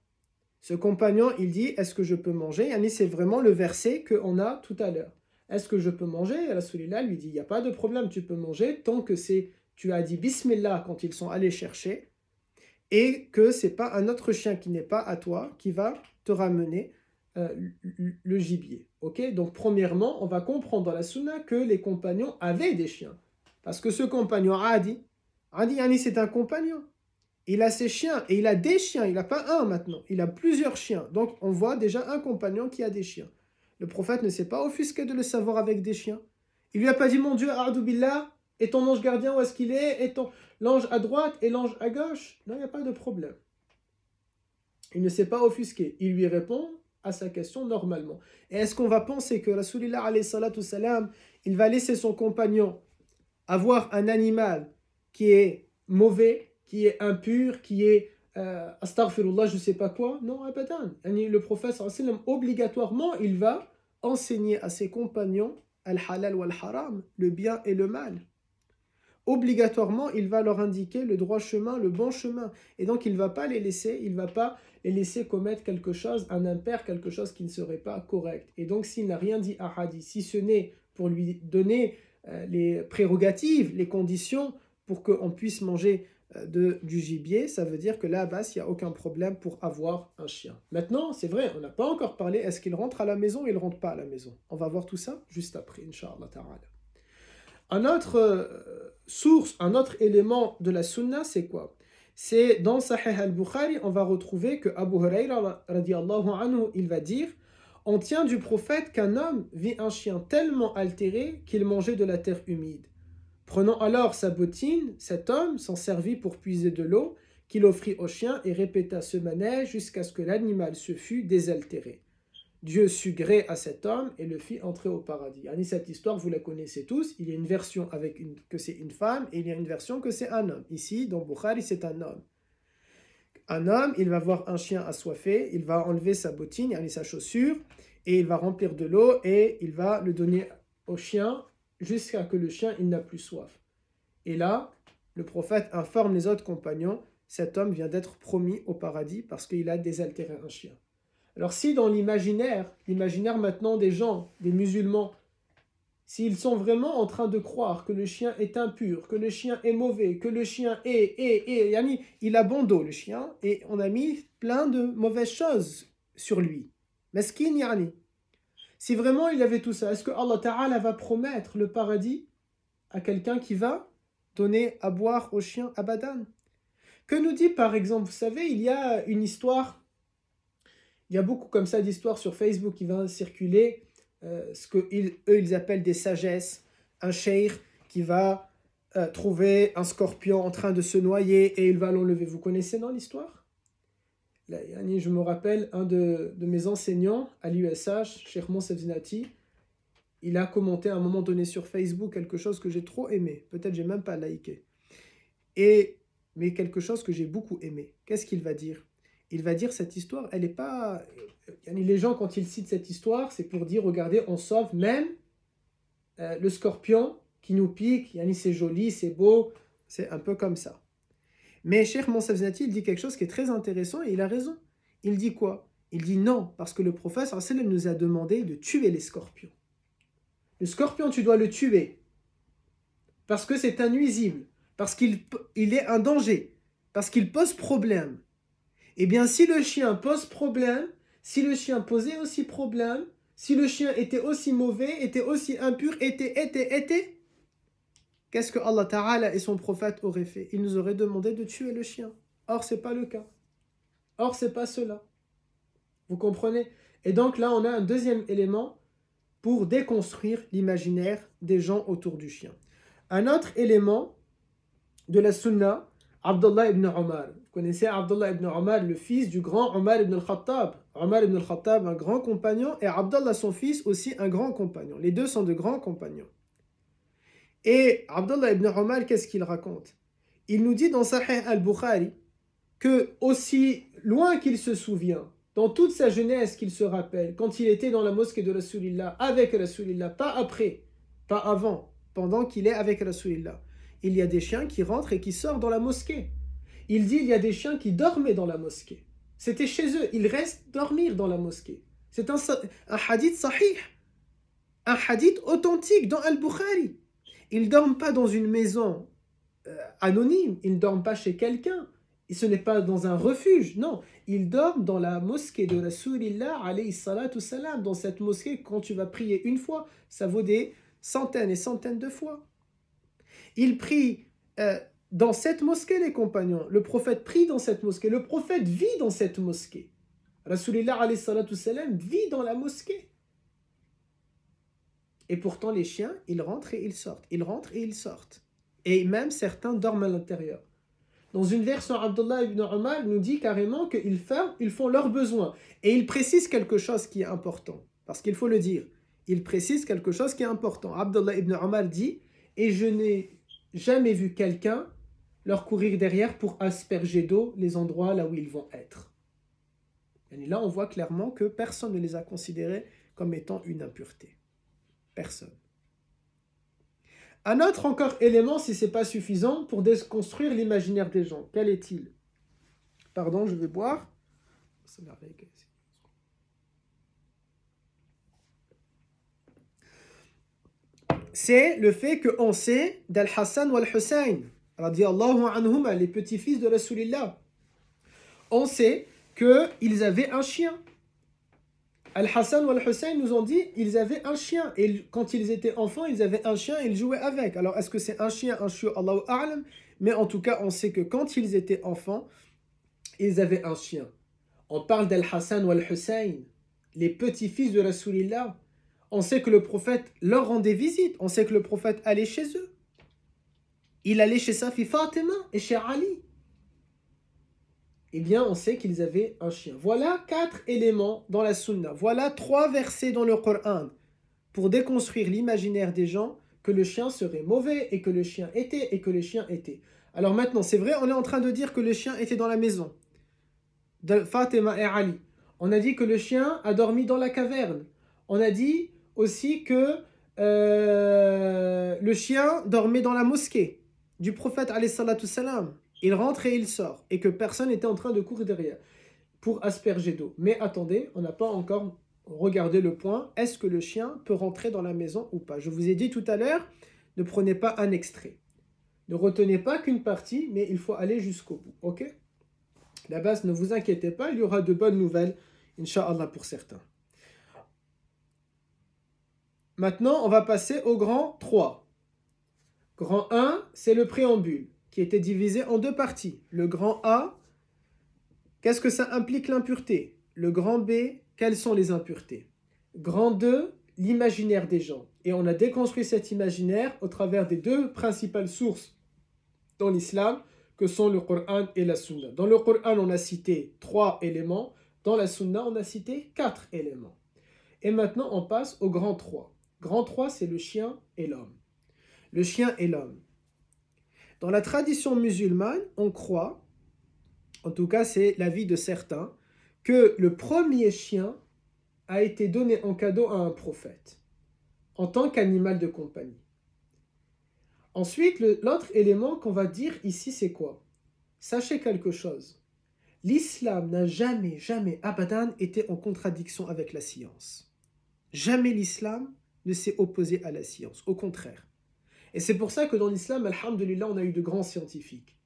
Ce compagnon, il dit, est-ce que je peux manger? Yani c'est vraiment le verset qu'on a tout à l'heure. Est-ce que je peux manger? Et Rasulullah lui dit, il n'y a pas de problème, tu peux manger tant que tu as dit Bismillah quand ils sont allés chercher, et que c'est pas un autre chien qui n'est pas à toi qui va te ramener le gibier. Ok? Donc premièrement, on va comprendre dans la sunna que les compagnons avaient des chiens. Parce que ce compagnon Adi yani c'est un compagnon. Il a ses chiens, et il a des chiens, il n'a pas un maintenant, il a plusieurs chiens. Donc on voit déjà un compagnon qui a des chiens. Le prophète ne s'est pas offusqué de le savoir avec des chiens. Il lui a pas dit, mon Dieu, A'udhu billah, et ton ange gardien, où est-ce qu'il est? Et l'ange à droite et l'ange à gauche? Non, il n'y a pas de problème. Il ne s'est pas offusqué. Il lui répond à sa question normalement. Et est-ce qu'on va penser que Rasulullah alayhi salatu salam, il va laisser son compagnon avoir un animal qui est mauvais, qui est impur, qui est astaghfirullah, je ne sais pas quoi? Non, abadan. Le prophète sallam, obligatoirement, il va enseigner à ses compagnons al-halal wal-haram, le bien et le mal. Obligatoirement, il va leur indiquer le droit chemin, le bon chemin. Et donc, il ne va pas les laisser, commettre quelque chose, un impair, quelque chose qui ne serait pas correct. Et donc, s'il n'a rien dit à Hadi, si ce n'est pour lui donner les prérogatives, les conditions pour qu'on puisse manger du gibier, ça veut dire que là-bas, il n'y a aucun problème pour avoir un chien. Maintenant, c'est vrai, on n'a pas encore parlé, est-ce qu'il rentre à la maison ou il ne rentre pas à la maison? On va voir tout ça juste après, Inch'Allah Ta'ala. Un autre élément de la sunna, c'est quoi? C'est dans Sahih al-Bukhari, on va retrouver que Abu Huraira radiyallahu anhu, il va dire, on tient du prophète qu'un homme vit un chien tellement altéré qu'il mangeait de la terre humide. Prenant alors sa bottine, cet homme s'en servit pour puiser de l'eau qu'il offrit au chien et répéta ce manège jusqu'à ce que l'animal se fût désaltéré. Dieu sut gré à cet homme et le fit entrer au paradis. Cette histoire, vous la connaissez tous. Il y a une version que c'est une femme et il y a une version que c'est un homme. Ici, dans Bukhari, c'est un homme. Un homme, il va voir un chien assoiffé, il va enlever sa bottine, sa chaussure, et il va remplir de l'eau et il va le donner au chien jusqu'à ce que le chien, il n'a plus soif. Et là, le prophète informe les autres compagnons, cet homme vient d'être promis au paradis parce qu'il a désaltéré un chien. Alors si dans l'imaginaire maintenant des gens, des musulmans, s'ils sont vraiment en train de croire que le chien est impur, que le chien est mauvais, que le chien il a bon dos le chien, et on a mis plein de mauvaises choses sur lui. Meskin yani. Si vraiment il avait tout ça, est-ce que Allah Ta'ala va promettre le paradis à quelqu'un qui va donner à boire au chien abadan? Que nous dit par exemple, vous savez, il y a une histoire. Il y a beaucoup comme ça d'histoires sur Facebook qui vont circuler, ce qu'eux ils appellent des sagesses. Un cheikh qui va trouver un scorpion en train de se noyer et il va l'enlever. Vous connaissez non l'histoire? Je me rappelle un de mes enseignants à l'USH, Cheikh Monsef Zinati, il a commenté à un moment donné sur Facebook quelque chose que j'ai trop aimé. Peut-être j'ai même pas liké. Mais quelque chose que j'ai beaucoup aimé. Qu'est-ce qu'il va dire? Il va dire cette histoire, elle n'est pas... Les gens, quand ils citent cette histoire, c'est pour dire, regardez, on sauve même le scorpion qui nous pique, c'est joli, c'est beau, c'est un peu comme ça. Mais Cheikh Monsef Zinati, il dit quelque chose qui est très intéressant et il a raison. Il dit quoi? Il dit non, parce que le prophète sallallahu alayhi wa sallam nous a demandé de tuer les scorpions. Le scorpion, tu dois le tuer, parce que c'est un nuisible, parce qu'il est un danger, parce qu'il pose problème. Eh bien, si le chien pose problème, si le chien posait aussi problème, si le chien était aussi mauvais, était aussi impur, qu'est-ce que Allah Ta'ala et son prophète auraient fait? Ils nous auraient demandé de tuer le chien. Or, ce n'est pas le cas. Or, ce n'est pas cela. Vous comprenez? Et donc là, on a un deuxième élément pour déconstruire l'imaginaire des gens autour du chien. Un autre élément de la sunna, Abdullah ibn Omar. Vous connaissez Abdullah ibn Omar, le fils du grand Omar ibn al-Khattab. Omar ibn al-Khattab, un grand compagnon, et Abdullah, son fils, aussi un grand compagnon. Les deux sont de grands compagnons. Et Abdullah ibn Omar, qu'est-ce qu'il raconte? Il nous dit dans Sahih al-Bukhari que aussi loin qu'il se souvient, dans toute sa jeunesse qu'il se rappelle, quand il était dans la mosquée de Rasulillah, avec Rasulillah, pas après, pas avant, pendant qu'il est avec Rasulillah, il y a des chiens qui rentrent et qui sortent dans la mosquée. Il dit il y a des chiens qui dormaient dans la mosquée. C'était chez eux, ils restent dormir dans la mosquée. C'est un hadith sahih, un hadith authentique dans Al-Bukhari. Ils ne dorment pas dans une maison anonyme, ils ne dorment pas chez quelqu'un. Et ce n'est pas dans un refuge, non. Ils dorment dans la mosquée de Rasulillah, alayhi salatu salam. Dans cette mosquée, quand tu vas prier une fois, ça vaut des centaines et centaines de fois. Ils prient dans cette mosquée, les compagnons. Le prophète prie dans cette mosquée. Le prophète vit dans cette mosquée. Rasulillah, alayhi salatu salam, vit dans la mosquée. Et pourtant, les chiens, ils rentrent et ils sortent. Ils rentrent et ils sortent. Et même certains dorment à l'intérieur. Dans une version, Abdullah ibn Omar nous dit carrément qu'ils font leurs besoins. Et il précise quelque chose qui est important. Parce qu'il faut le dire. Il précise quelque chose qui est important. Abdullah ibn Omar dit « Et je n'ai jamais vu quelqu'un leur courir derrière pour asperger d'eau les endroits là où ils vont être. » Et là, on voit clairement que personne ne les a considérés comme étant une impureté. Personne. Un autre encore élément, si ce n'est pas suffisant, pour déconstruire l'imaginaire des gens. Quel est-il? Pardon, je vais boire. C'est le fait qu'on sait d'Al-Hassan ou Al-Hussein, radiyallahu anhuma, les petits-fils de Rasulillah. On sait qu'ils avaient un chien. Al-Hassan ou Al-Hussein nous ont dit qu'ils avaient un chien. Et quand ils étaient enfants, ils avaient un chien et ils jouaient avec. Alors, est-ce que c'est un chien, un chiot, Allahu A'lam? Mais en tout cas, on sait que quand ils étaient enfants, ils avaient un chien. On parle d'Al-Hassan ou Al-Hussein, les petits-fils de Rasulillah. On sait que le prophète leur rendait visite. On sait que le prophète allait chez eux. Il allait chez sa fille Fatima et chez Ali. Eh bien, on sait qu'ils avaient un chien. Voilà 4 éléments dans la Sunna. Voilà 3 versets dans le Coran pour déconstruire l'imaginaire des gens que le chien serait mauvais et que le chien était et que le chien était. Alors maintenant, c'est vrai, on est en train de dire que le chien était dans la maison de Fatima et Ali. On a dit que le chien a dormi dans la caverne. On a dit aussi que le chien dormait dans la mosquée du prophète alayhi salatu salam. Il rentre et il sort, et que personne n'était en train de courir derrière pour asperger d'eau. Mais attendez, on n'a pas encore regardé le point, est-ce que le chien peut rentrer dans la maison ou pas? Je vous ai dit tout à l'heure, ne prenez pas un extrait. Ne retenez pas qu'une partie, mais il faut aller jusqu'au bout, ok? La base, ne vous inquiétez pas, il y aura de bonnes nouvelles, Inch'Allah pour certains. Maintenant, on va passer au grand 3. Grand 1, c'est le préambule, qui était divisé en 2 parties. Le grand A, qu'est-ce que ça implique l'impureté? Le grand B, quelles sont les impuretés? Grand 2, l'imaginaire des gens. Et on a déconstruit cet imaginaire au travers des 2 principales sources dans l'islam, que sont le Coran et la Sunna. Dans le Coran, on a cité 3 éléments. Dans la Sunna, on a cité 4 éléments. Et maintenant, on passe au grand 3. Grand 3, c'est le chien et l'homme. Le chien et l'homme. Dans la tradition musulmane, on croit, en tout cas c'est l'avis de certains, que le premier chien a été donné en cadeau à un prophète, en tant qu'animal de compagnie. Ensuite, l'autre élément qu'on va dire ici, c'est quoi? Sachez quelque chose. L'islam n'a jamais, abadan, été en contradiction avec la science. Jamais l'islam ne s'est opposé à la science, au contraire. Et c'est pour ça que dans l'islam, alhamdulillah, on a eu de grands scientifiques.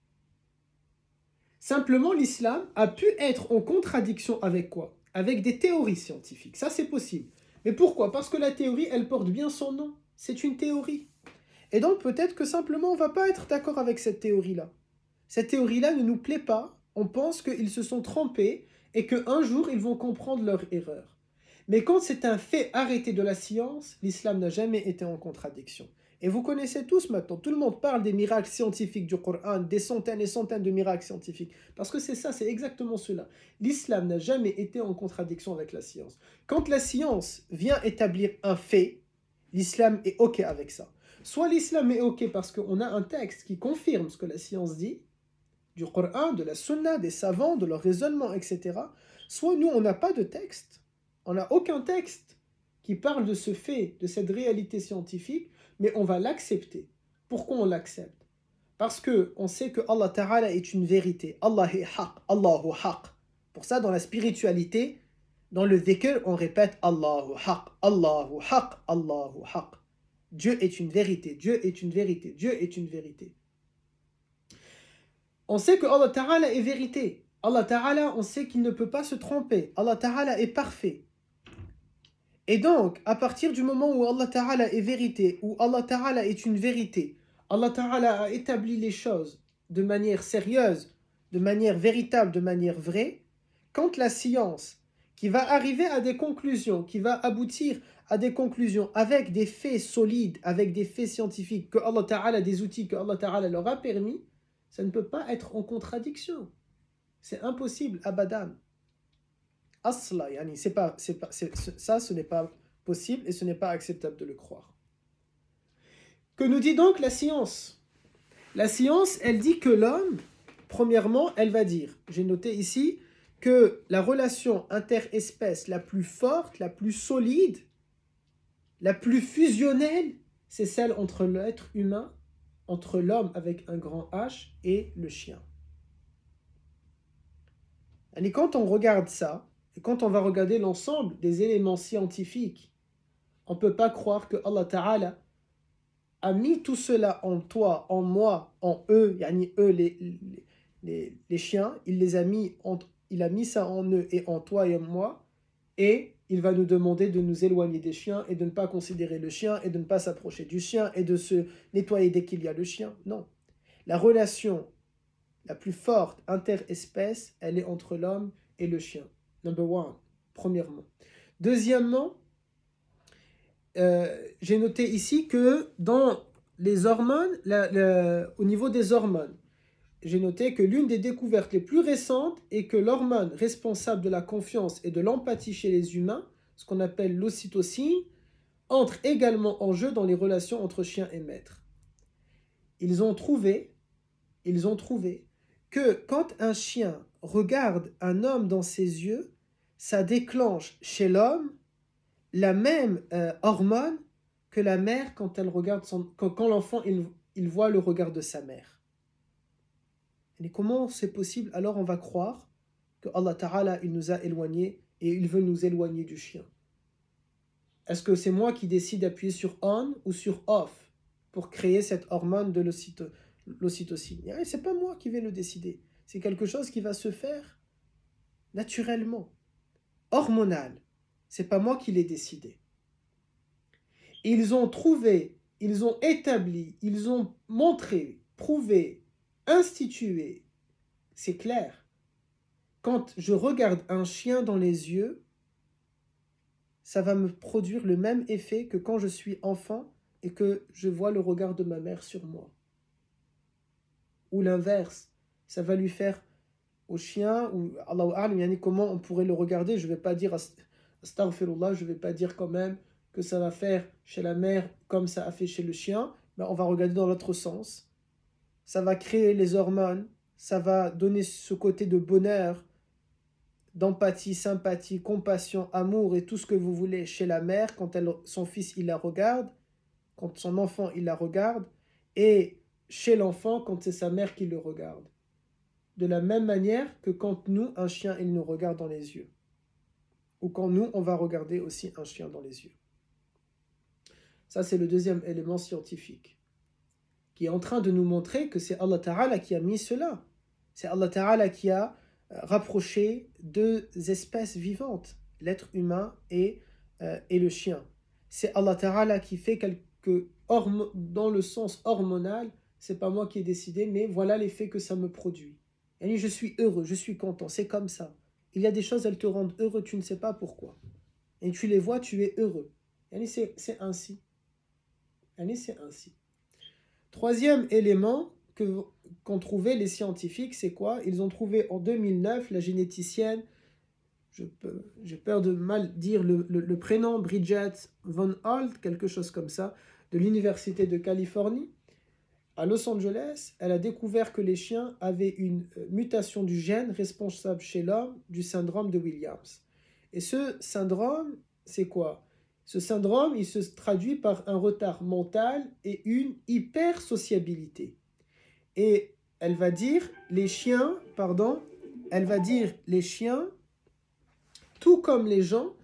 Simplement, l'islam a pu être en contradiction avec quoi? Avec des théories scientifiques. Ça, c'est possible. Mais pourquoi? Parce que la théorie, elle porte bien son nom. C'est une théorie. Et donc, peut-être que simplement, on ne va pas être d'accord avec cette théorie-là. Cette théorie-là ne nous plaît pas. On pense qu'ils se sont trompés et qu'un jour, ils vont comprendre leur erreur. Mais quand c'est un fait arrêté de la science, l'islam n'a jamais été en contradiction. Et vous connaissez tous maintenant, tout le monde parle des miracles scientifiques du Coran, des centaines et centaines de miracles scientifiques. Parce que c'est ça, c'est exactement cela. L'islam n'a jamais été en contradiction avec la science. Quand la science vient établir un fait, l'islam est OK avec ça. Soit l'islam est OK parce qu'on a un texte qui confirme ce que la science dit, du Coran, de la Sunna, des savants, de leur raisonnement, etc. Soit nous, on n'a pas de texte, on n'a aucun texte qui parle de ce fait, de cette réalité scientifique, mais on va l'accepter. Pourquoi on l'accepte? Parce qu'on sait que Allah Ta'ala est une vérité. Allah est haq, Allahu haq. Pour ça, dans la spiritualité, dans le dhikr, on répète Allahu haq, Allahu haq, Allahu haq. Dieu est une vérité, Dieu est une vérité, Dieu est une vérité. On sait que Allah Ta'ala est vérité. Allah Ta'ala, on sait qu'il ne peut pas se tromper. Allah Ta'ala est parfait. Et donc, à partir du moment où Allah Ta'ala est vérité, où Allah Ta'ala est une vérité, Allah Ta'ala a établi les choses de manière sérieuse, de manière véritable, de manière vraie, quand la science, qui va arriver à des conclusions, qui va aboutir à des conclusions avec des faits solides, avec des faits scientifiques, que Allah Ta'ala, des outils que Allah Ta'ala leur a permis, ça ne peut pas être en contradiction. C'est impossible, abadan. Asla, yani, ça, ce n'est pas possible et ce n'est pas acceptable de le croire. Que nous dit donc la science? La science, elle dit que l'homme, premièrement, elle va dire, j'ai noté ici, que la relation interespèce la plus forte, la plus solide, la plus fusionnelle, c'est celle entre l'être humain, entre l'homme avec un grand H et le chien. Et quand on regarde ça, et quand on va regarder l'ensemble des éléments scientifiques, on ne peut pas croire que Allah Ta'ala a mis tout cela en toi, en moi, en eux, yani eux les chiens, il a mis ça en eux et en toi et en moi, et il va nous demander de nous éloigner des chiens et de ne pas considérer le chien et de ne pas s'approcher du chien et de se nettoyer dès qu'il y a le chien. Non. La relation la plus forte interespèce, elle est entre l'homme et le chien. Number one, premièrement. Deuxièmement, j'ai noté ici que dans les hormones, au niveau des hormones, j'ai noté que l'une des découvertes les plus récentes est que l'hormone responsable de la confiance et de l'empathie chez les humains, ce qu'on appelle l'ocytocine, entre également en jeu dans les relations entre chien et maître. Ils ont trouvé que quand un chien regarde un homme dans ses yeux, ça déclenche chez l'homme la même hormone que la mère quand elle regarde quand l'enfant il voit le regard de sa mère. Et comment c'est possible? Alors on va croire que Allah Ta'ala il nous a éloignés et il veut nous éloigner du chien. Est-ce que c'est moi qui décide d'appuyer sur on ou sur off pour créer cette hormone de l'ocytocine? C'est pas moi qui vais le décider. C'est quelque chose qui va se faire naturellement, hormonal. C'est pas moi qui l'ai décidé. Ils ont trouvé, ils ont établi, ils ont montré, prouvé, institué. C'est clair. Quand je regarde un chien dans les yeux, ça va me produire le même effet que quand je suis enfant et que je vois le regard de ma mère sur moi. Ou l'inverse, ça va lui faire au chien, ou Allahu A'lam, comment on pourrait le regarder. Je ne vais pas dire astaghfirullah, je ne vais pas dire quand même que ça va faire chez la mère comme ça a fait chez le chien, mais on va regarder dans l'autre sens. Ça va créer les hormones, ça va donner ce côté de bonheur, d'empathie, sympathie, compassion, amour et tout ce que vous voulez chez la mère quand son fils il la regarde, quand son enfant il la regarde, et chez l'enfant quand c'est sa mère qui le regarde. De la même manière que quand nous, un chien, il nous regarde dans les yeux. Ou quand nous, on va regarder aussi un chien dans les yeux. Ça, c'est le deuxième élément scientifique, qui est en train de nous montrer que c'est Allah Ta'ala qui a mis cela. C'est Allah Ta'ala qui a rapproché deux espèces vivantes, l'être humain et le chien. C'est Allah Ta'ala qui fait dans le sens hormonal, c'est pas moi qui ai décidé, mais voilà l'effet que ça me produit. Et je suis heureux, je suis content, c'est comme ça. Il y a des choses, elles te rendent heureux, tu ne sais pas pourquoi. Et tu les vois, tu es heureux. Et c'est ainsi. Et c'est ainsi. Troisième élément qu'ont trouvé les scientifiques, c'est quoi? Ils ont trouvé en 2009 la généticienne, j'ai peur de mal dire le prénom, Bridget Von Holt, quelque chose comme ça, de l'Université de Californie. à Los Angeles, elle a découvert que les chiens avaient une mutation du gène responsable chez l'homme du syndrome de Williams. Et ce syndrome, c'est quoi? Ce syndrome, il se traduit par un retard mental et une hypersociabilité. Et elle va dire, les chiens, tout comme les gens,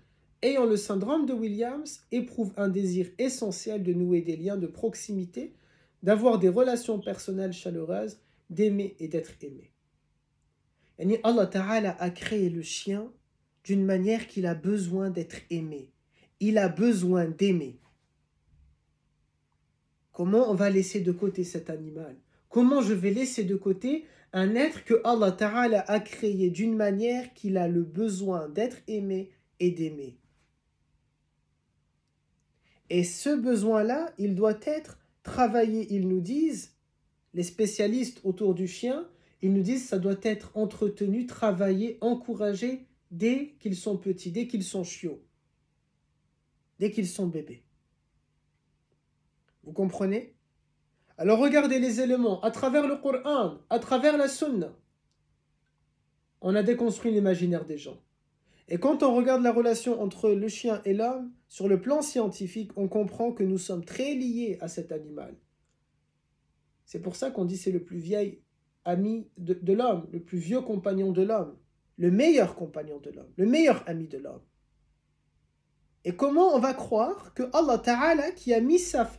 ayant le syndrome de Williams, éprouvent un désir essentiel de nouer des liens de proximité, d'avoir des relations personnelles chaleureuses, d'aimer et d'être aimé. Yani Allah Ta'ala a créé le chien d'une manière qu'il a besoin d'être aimé. Il a besoin d'aimer. Comment on va laisser de côté cet animal? Comment je vais laisser de côté un être que Allah Ta'ala a créé d'une manière qu'il a le besoin d'être aimé et d'aimer? Et ce besoin-là, il doit être travaillé, ils nous disent, les spécialistes autour du chien, ils nous disent ça doit être entretenu, travaillé, encouragé dès qu'ils sont petits, dès qu'ils sont chiots, dès qu'ils sont bébés. Vous comprenez? Alors regardez les éléments, à travers le Coran, à travers la Sunna, on a déconstruit l'imaginaire des gens. Et quand on regarde la relation entre le chien et l'homme, sur le plan scientifique, on comprend que nous sommes très liés à cet animal. C'est pour ça qu'on dit c'est le plus vieil ami de l'homme, le plus vieux compagnon de l'homme, le meilleur compagnon de l'homme, le meilleur ami de l'homme. Et comment on va croire que Allah Ta'ala qui a mis sa...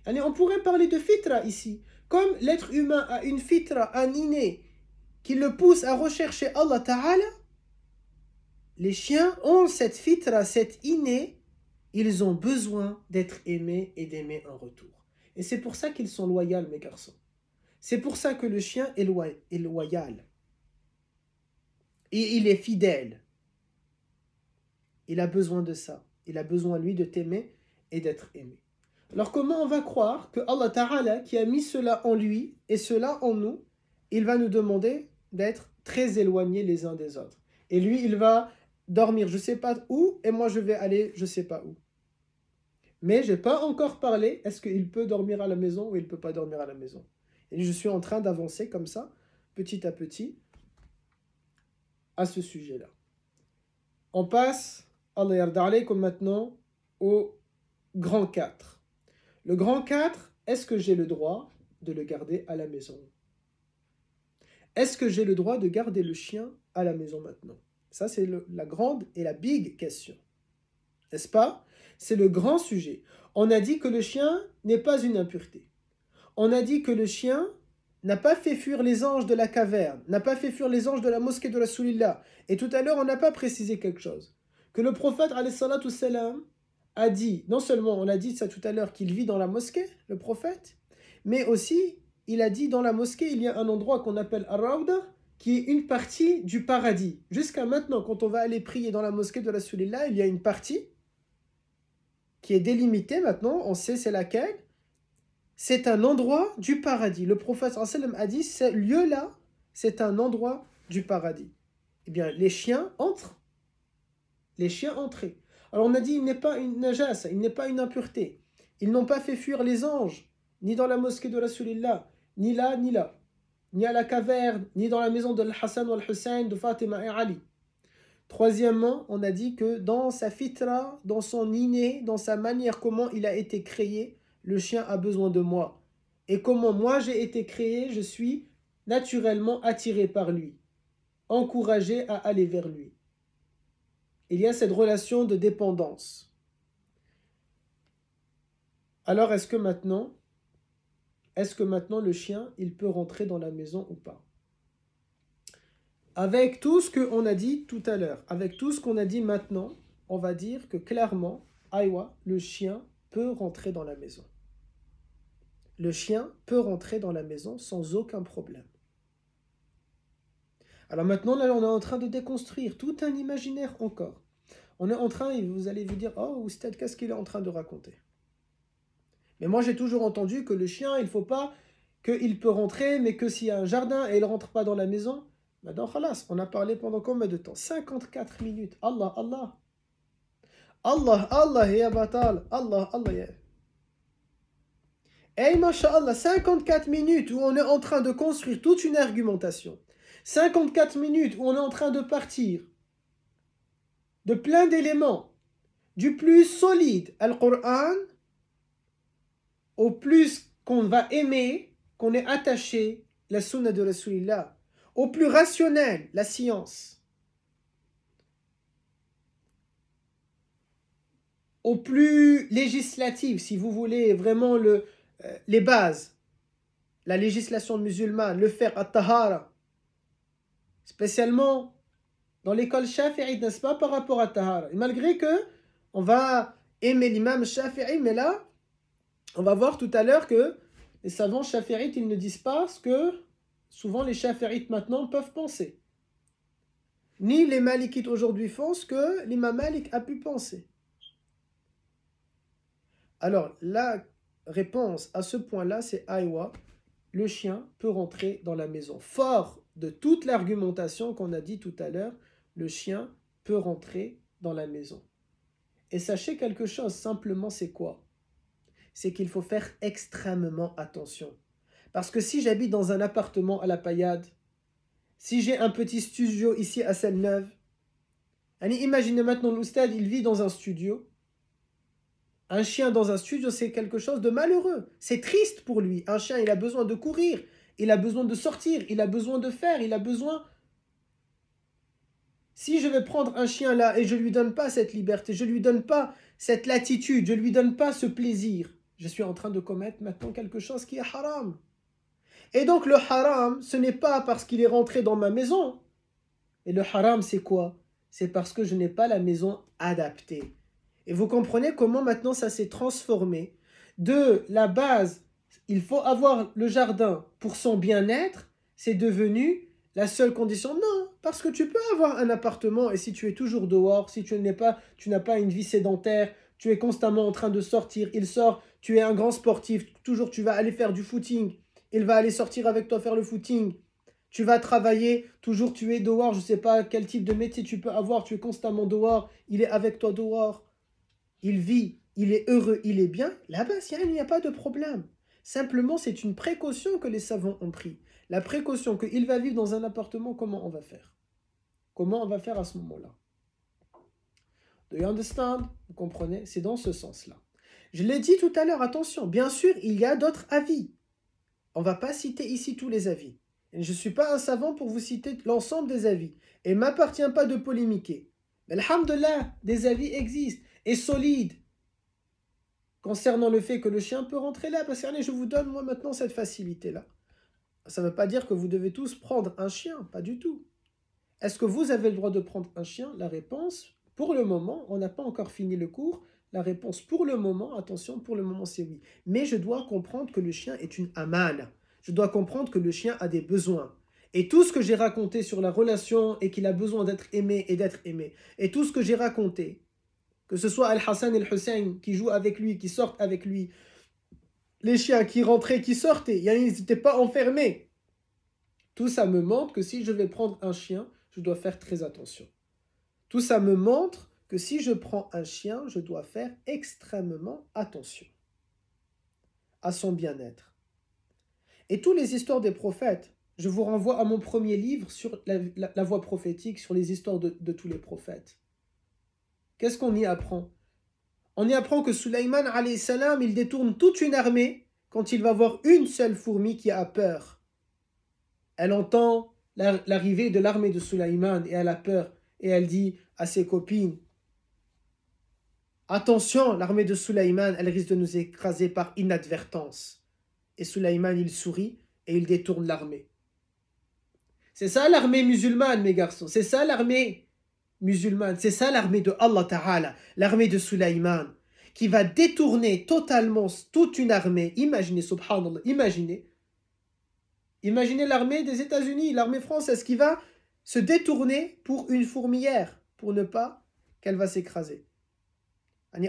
On pourrait parler de fitra ici. Comme l'être humain a une fitra, un inné, qui le pousse à rechercher Allah Ta'ala, les chiens ont cette fitra, cette inné, ils ont besoin d'être aimés et d'aimer en retour. Et c'est pour ça qu'ils sont loyaux, mes garçons. C'est pour ça que le chien est loyal. Et il est fidèle. Il a besoin de ça. Il a besoin, lui, de t'aimer et d'être aimé. Alors comment on va croire que Allah Ta'ala, qui a mis cela en lui et cela en nous, il va nous demander d'être très éloignés les uns des autres. Et lui, il va dormir je ne sais pas où et moi je vais aller je ne sais pas où. Mais je n'ai pas encore parlé, est-ce qu'il peut dormir à la maison ou il ne peut pas dormir à la maison. Et je suis en train d'avancer comme ça, petit à petit, à ce sujet-là. On passe, Allah yarda alaykum maintenant, au grand 4. Le grand 4, est-ce que j'ai le droit de le garder à la maison? Est-ce que j'ai le droit de garder le chien à la maison maintenant? Ça, c'est la grande et la big question. N'est-ce pas? C'est le grand sujet. On a dit que le chien n'est pas une impureté. On a dit que le chien n'a pas fait fuir les anges de la caverne, n'a pas fait fuir les anges de la mosquée de Rasulillah. Et tout à l'heure, on n'a pas précisé quelque chose. Que le prophète, alayhi salatu salam, a dit, non seulement on a dit ça tout à l'heure qu'il vit dans la mosquée, le prophète, mais aussi il a dit dans la mosquée, il y a un endroit qu'on appelle Ar-Rawda, qui est une partie du paradis. Jusqu'à maintenant, quand on va aller prier dans la mosquée de Rasulillah, il y a une partie qui est délimitée maintenant, on sait c'est laquelle. C'est un endroit du paradis. Le prophète sallam a dit, ce lieu-là, c'est un endroit du paradis. Eh bien, les chiens entrent. Les chiens entraient. Alors on a dit, il n'est pas une najas, il n'est pas une impureté. Ils n'ont pas fait fuir les anges, ni dans la mosquée de Rasulillah, ni là, ni à la caverne, ni dans la maison de Hassan ou Al-Hussein, de Fatima et Ali. Troisièmement, on a dit que dans sa fitra, dans son inné, dans sa manière, comment il a été créé, le chien a besoin de moi. Et comment moi j'ai été créé, je suis naturellement attiré par lui, encouragé à aller vers lui. Il y a cette relation de dépendance. Alors est-ce que maintenant le chien, il peut rentrer dans la maison ou pas? Avec tout ce qu'on a dit tout à l'heure, avec tout ce qu'on a dit maintenant, on va dire que clairement, Aïwa, le chien peut rentrer dans la maison. Le chien peut rentrer dans la maison sans aucun problème. Alors maintenant, là, on est en train de déconstruire tout un imaginaire encore. On est en train, et vous allez vous dire, oh, Oustad, qu'est-ce qu'il est en train de raconter? Mais moi, j'ai toujours entendu que le chien, il ne faut pas qu'il peut rentrer, mais que s'il y a un jardin et il ne rentre pas dans la maison, maintenant, khalas, on a parlé pendant combien de temps? 54 minutes. Allah, Allah. Allah, Allah, ya batal. Allah, Allah, ya. Hey, masha'Allah, 54 minutes où on est en train de construire toute une argumentation. 54 minutes où on est en train de partir de plein d'éléments, du plus solide, Al-Qur'an, au plus qu'on va aimer, qu'on est attaché, la sunna de Rasulillah, au plus rationnel, la science, au plus législatif, si vous voulez, vraiment les bases, la législation musulmane, le faire at-tahara, spécialement dans l'école shafi'ite, n'est-ce pas, par rapport à tahara. Et malgré que on va aimer l'imam shafi'i, mais là, on va voir tout à l'heure que les savants shafi'ites, ils ne disent pas ce que souvent les shafi'ites maintenant peuvent penser. Ni les malikites aujourd'hui font ce que l'imam Malik a pu penser. Alors, la réponse à ce point-là, c'est Aïwa, le chien peut rentrer dans la maison. Fort de toute l'argumentation qu'on a dit tout à l'heure, le chien peut rentrer dans la maison. Et sachez quelque chose, simplement, c'est quoi? C'est qu'il faut faire extrêmement attention. Parce que si j'habite dans un appartement à la paillade, si j'ai un petit studio ici à Selle-Neuve, imaginez maintenant l'oustad, il vit dans un studio. Un chien dans un studio, c'est quelque chose de malheureux. C'est triste pour lui. Un chien, il a besoin de courir, il a besoin de sortir, il a besoin de faire, il a besoin... Si je vais prendre un chien là et je ne lui donne pas cette liberté, je ne lui donne pas cette latitude, je ne lui donne pas ce plaisir, je suis en train de commettre maintenant quelque chose qui est haram. Et donc le haram, ce n'est pas parce qu'il est rentré dans ma maison. Et le haram, c'est quoi? C'est parce que je n'ai pas la maison adaptée. Et vous comprenez comment maintenant ça s'est transformé. De la base, il faut avoir le jardin pour son bien-être, c'est devenu la seule condition. Non, parce que tu peux avoir un appartement et si tu es toujours dehors, si tu n'as pas une vie sédentaire, tu es constamment en train de sortir, il sort, tu es un grand sportif, toujours tu vas aller faire du footing, il va aller sortir avec toi faire le footing. Tu vas travailler, toujours tu es dehors, je ne sais pas quel type de métier tu peux avoir, tu es constamment dehors, il est avec toi dehors, il vit, il est heureux, il est bien, là-bas, il n'y a pas de problème. Simplement, c'est une précaution que les savants ont pris. La précaution qu'il va vivre dans un appartement, comment on va faire? Comment on va faire à ce moment-là? Do you understand? Vous comprenez? C'est dans ce sens-là. Je l'ai dit tout à l'heure, attention, bien sûr, il y a d'autres avis. On ne va pas citer ici tous les avis. Et je ne suis pas un savant pour vous citer l'ensemble des avis. Et il ne m'appartient pas de polémiquer. Mais alhamdoulilah, des avis existent et solides concernant le fait que le chien peut rentrer là. Parce que je vous donne moi maintenant cette facilité-là. Ça ne veut pas dire que vous devez tous prendre un chien, pas du tout. Est-ce que vous avez le droit de prendre un chien? La réponse, pour le moment, on n'a pas encore fini le cours. La réponse pour le moment, attention, pour le moment c'est oui. Mais je dois comprendre que le chien est une amana. Je dois comprendre que le chien a des besoins. Et tout ce que j'ai raconté sur la relation et qu'il a besoin d'être aimé et d'être aimé, et tout ce que j'ai raconté, que ce soit Al-Hassan et Al-Hussein qui jouent avec lui, qui sortent avec lui, les chiens qui rentraient, qui sortaient, ils n'étaient pas enfermés. Tout ça me montre que si je vais prendre un chien, je dois faire très attention. Tout ça me montre que si je prends un chien, je dois faire extrêmement attention à son bien-être. Et toutes les histoires des prophètes, je vous renvoie à mon premier livre sur la voie prophétique, sur les histoires de tous les prophètes. Qu'est-ce qu'on y apprend? On y apprend que Sulayman, alayhi salam, il détourne toute une armée quand il va voir une seule fourmi qui a peur. Elle entend l'arrivée de l'armée de Sulayman et elle a peur. Et elle dit à ses copines, attention, l'armée de Sulayman, elle risque de nous écraser par inadvertance. Et Sulayman, il sourit et il détourne l'armée. C'est ça l'armée musulmane, mes garçons. C'est ça l'armée musulmane. C'est ça l'armée de Allah Ta'ala, l'armée de Sulayman, qui va détourner totalement toute une armée. Imaginez, subhanallah, imaginez l'armée des États-Unis, l'armée française qui va se détourner pour une fourmilière, pour ne pas qu'elle va s'écraser.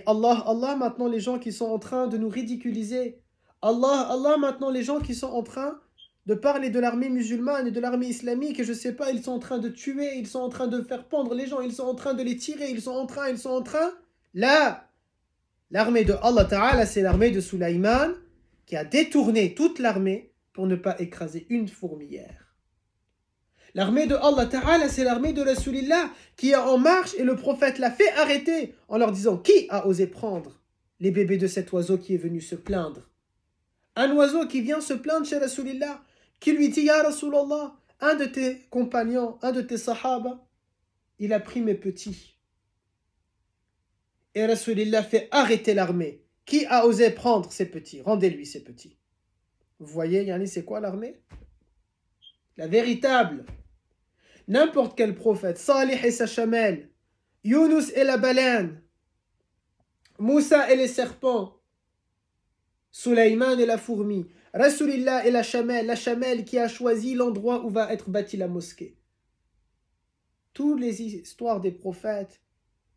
Allah, maintenant les gens qui sont en train de nous ridiculiser. Allah, maintenant les gens qui sont en train de parler de l'armée musulmane et de l'armée islamique et je sais pas, ils sont en train de tuer, ils sont en train de faire pendre les gens, ils sont en train de les tirer, ils sont en train. Là, l'armée de Allah Ta'ala, c'est l'armée de Sulayman. qui a détourné toute l'armée pour ne pas écraser une fourmilière. L'armée de Allah Ta'ala, c'est l'armée de Rasulillah qui est en marche et le prophète l'a fait arrêter en leur disant: qui a osé prendre les bébés de cet oiseau qui est venu se plaindre? Un oiseau qui vient se plaindre chez Rasulillah, qui lui dit: Ya Rasulallah, un de tes compagnons, un de tes sahaba, il a pris mes petits. Et Rasulillah fait arrêter l'armée. Qui a osé prendre ses petits? Rendez-lui ses petits. Vous voyez, Yani, c'est quoi l'armée? La véritable. N'importe quel prophète, Salih et sa chamelle, Yunus et la baleine, Moussa et les serpents, Sulaiman et la fourmi, Rasulillah et la chamelle qui a choisi l'endroit où va être bâtie la mosquée. Toutes les histoires des prophètes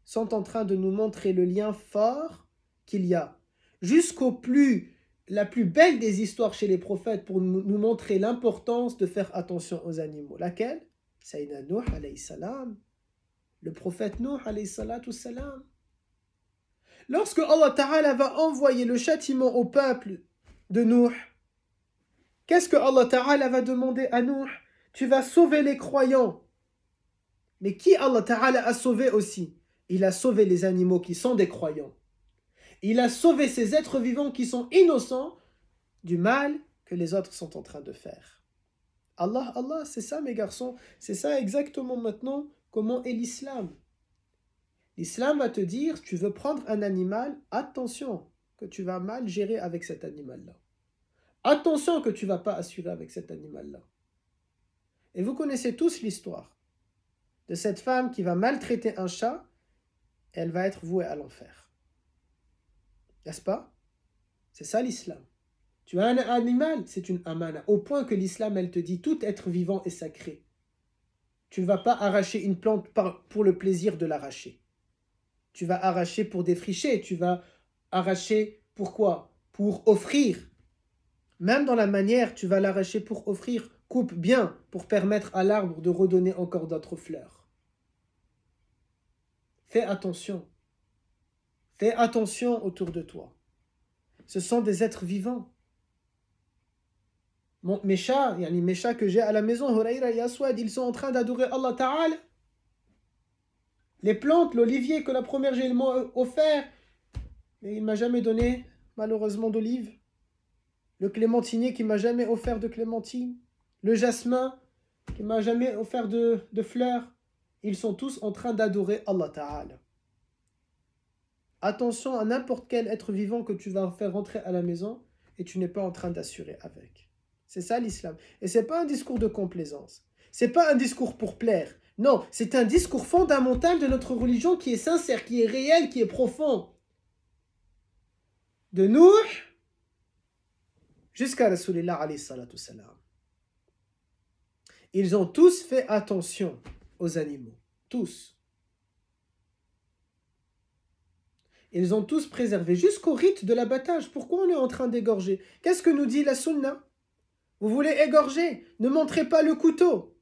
sont en train de nous montrer le lien fort qu'il y a. La plus belle des histoires chez les prophètes pour nous montrer l'importance de faire attention aux animaux. Laquelle? Sayyidina Nuh alayhi salam, le prophète Nuh alayhi salatu salam. Lorsque Allah Ta'ala va envoyer le châtiment au peuple de Nuh, qu'est-ce que Allah Ta'ala va demander à Nuh? Tu vas sauver les croyants. Mais qui Allah Ta'ala a sauvé aussi? Il a sauvé les animaux qui sont des croyants. Il a sauvé ces êtres vivants qui sont innocents du mal que les autres sont en train de faire. Allah, c'est ça mes garçons, c'est ça exactement maintenant comment est l'islam. L'islam va te dire, tu veux prendre un animal, attention que tu vas mal gérer avec cet animal-là. Attention que tu ne vas pas assurer avec cet animal-là. Et vous connaissez tous l'histoire de cette femme qui va maltraiter un chat, et elle va être vouée à l'enfer. N'est-ce pas? C'est ça l'islam. Tu as un animal, c'est une amana, au point que l'islam, elle te dit, tout être vivant est sacré. Tu ne vas pas arracher une plante pour le plaisir de l'arracher. Tu vas arracher pour défricher, tu vas arracher pourquoi? Pour offrir. Même dans la manière, tu vas l'arracher pour offrir. Coupe bien pour permettre à l'arbre de redonner encore d'autres fleurs. Fais attention. Fais attention autour de toi. Ce sont des êtres vivants. Mes chats que j'ai à la maison, Hurayra et Aswad, ils sont en train d'adorer Allah Ta'ala. Les plantes, l'olivier que la première j'ai m'a offert, mais il ne m'a jamais donné, malheureusement, d'olive. Le clémentinier qui ne m'a jamais offert de clémentine. Le jasmin qui ne m'a jamais offert de fleurs. Ils sont tous en train d'adorer Allah Ta'ala. Attention à n'importe quel être vivant que tu vas faire rentrer à la maison et tu n'es pas en train d'assurer avec. C'est ça l'islam. Et ce n'est pas un discours de complaisance. Ce n'est pas un discours pour plaire. Non, c'est un discours fondamental de notre religion qui est sincère, qui est réel, qui est profond. De Nuh jusqu'à Rasulillah alayhi salatu salam. Ils ont tous fait attention aux animaux. Tous. Ils ont tous préservé jusqu'au rite de l'abattage. Pourquoi on est en train d'égorger? Qu'est-ce que nous dit la sunna? Vous voulez égorger? Ne montrez pas le couteau.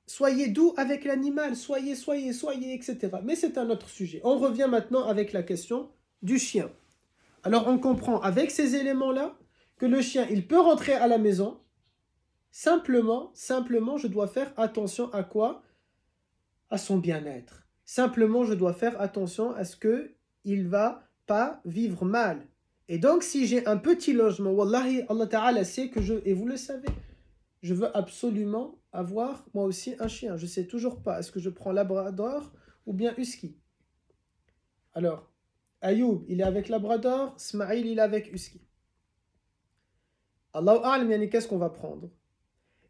Soyez doux avec l'animal, soyez, etc. Mais c'est un autre sujet. On revient maintenant avec la question du chien. Alors on comprend avec ces éléments-là que le chien, il peut rentrer à la maison. Simplement, je dois faire attention à quoi? À son bien-être. Simplement, je dois faire attention à ce qu'il ne va pas vivre mal. Et donc, si j'ai un petit logement, Wallahi, Allah Ta'ala sait que et vous le savez, je veux absolument avoir moi aussi un chien. Je ne sais toujours pas, est-ce que je prends Labrador ou bien Husky? Alors, Ayoub, il est avec Labrador, Smaïl, il est avec Husky. Allahu A'lam, qu'est-ce qu'on va prendre?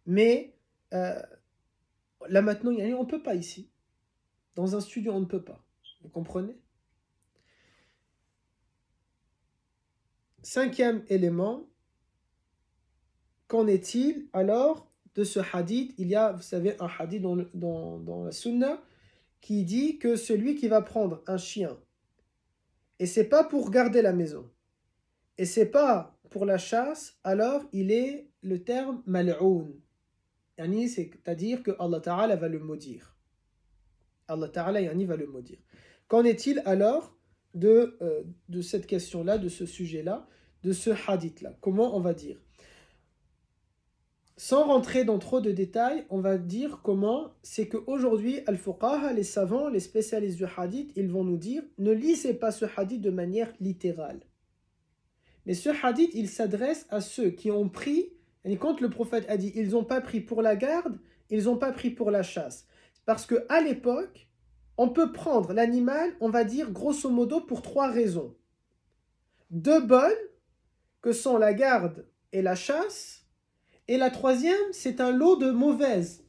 Mais là maintenant, on ne peut pas ici. Dans un studio, on ne peut pas. Vous comprenez? Cinquième élément, qu'en est-il alors de ce hadith? Il y a, vous savez, un hadith dans la sunna qui dit que celui qui va prendre un chien, et c'est pas pour garder la maison, et c'est pas pour la chasse, alors il est le terme mal'oun. C'est-à-dire que Allah Ta'ala va le maudire. Allah Ta'ala va le maudire. Qu'en est-il alors de cette question-là, de ce sujet-là? de ce hadith-là. Comment on va dire? Sans rentrer dans trop de détails, on va dire comment c'est qu'aujourd'hui, al-fuqaha, les savants, les spécialistes du hadith, ils vont nous dire, ne lisez pas ce hadith de manière littérale. Mais ce hadith, il s'adresse à ceux qui ont pris, et quand le prophète a dit, ils n'ont pas pris pour la garde, ils n'ont pas pris pour la chasse. Parce qu'à l'époque, on peut prendre l'animal, on va dire grosso modo, pour 3 raisons. 2 bonnes, que sont la garde et la chasse, et la 3e, c'est un lot de mauvaises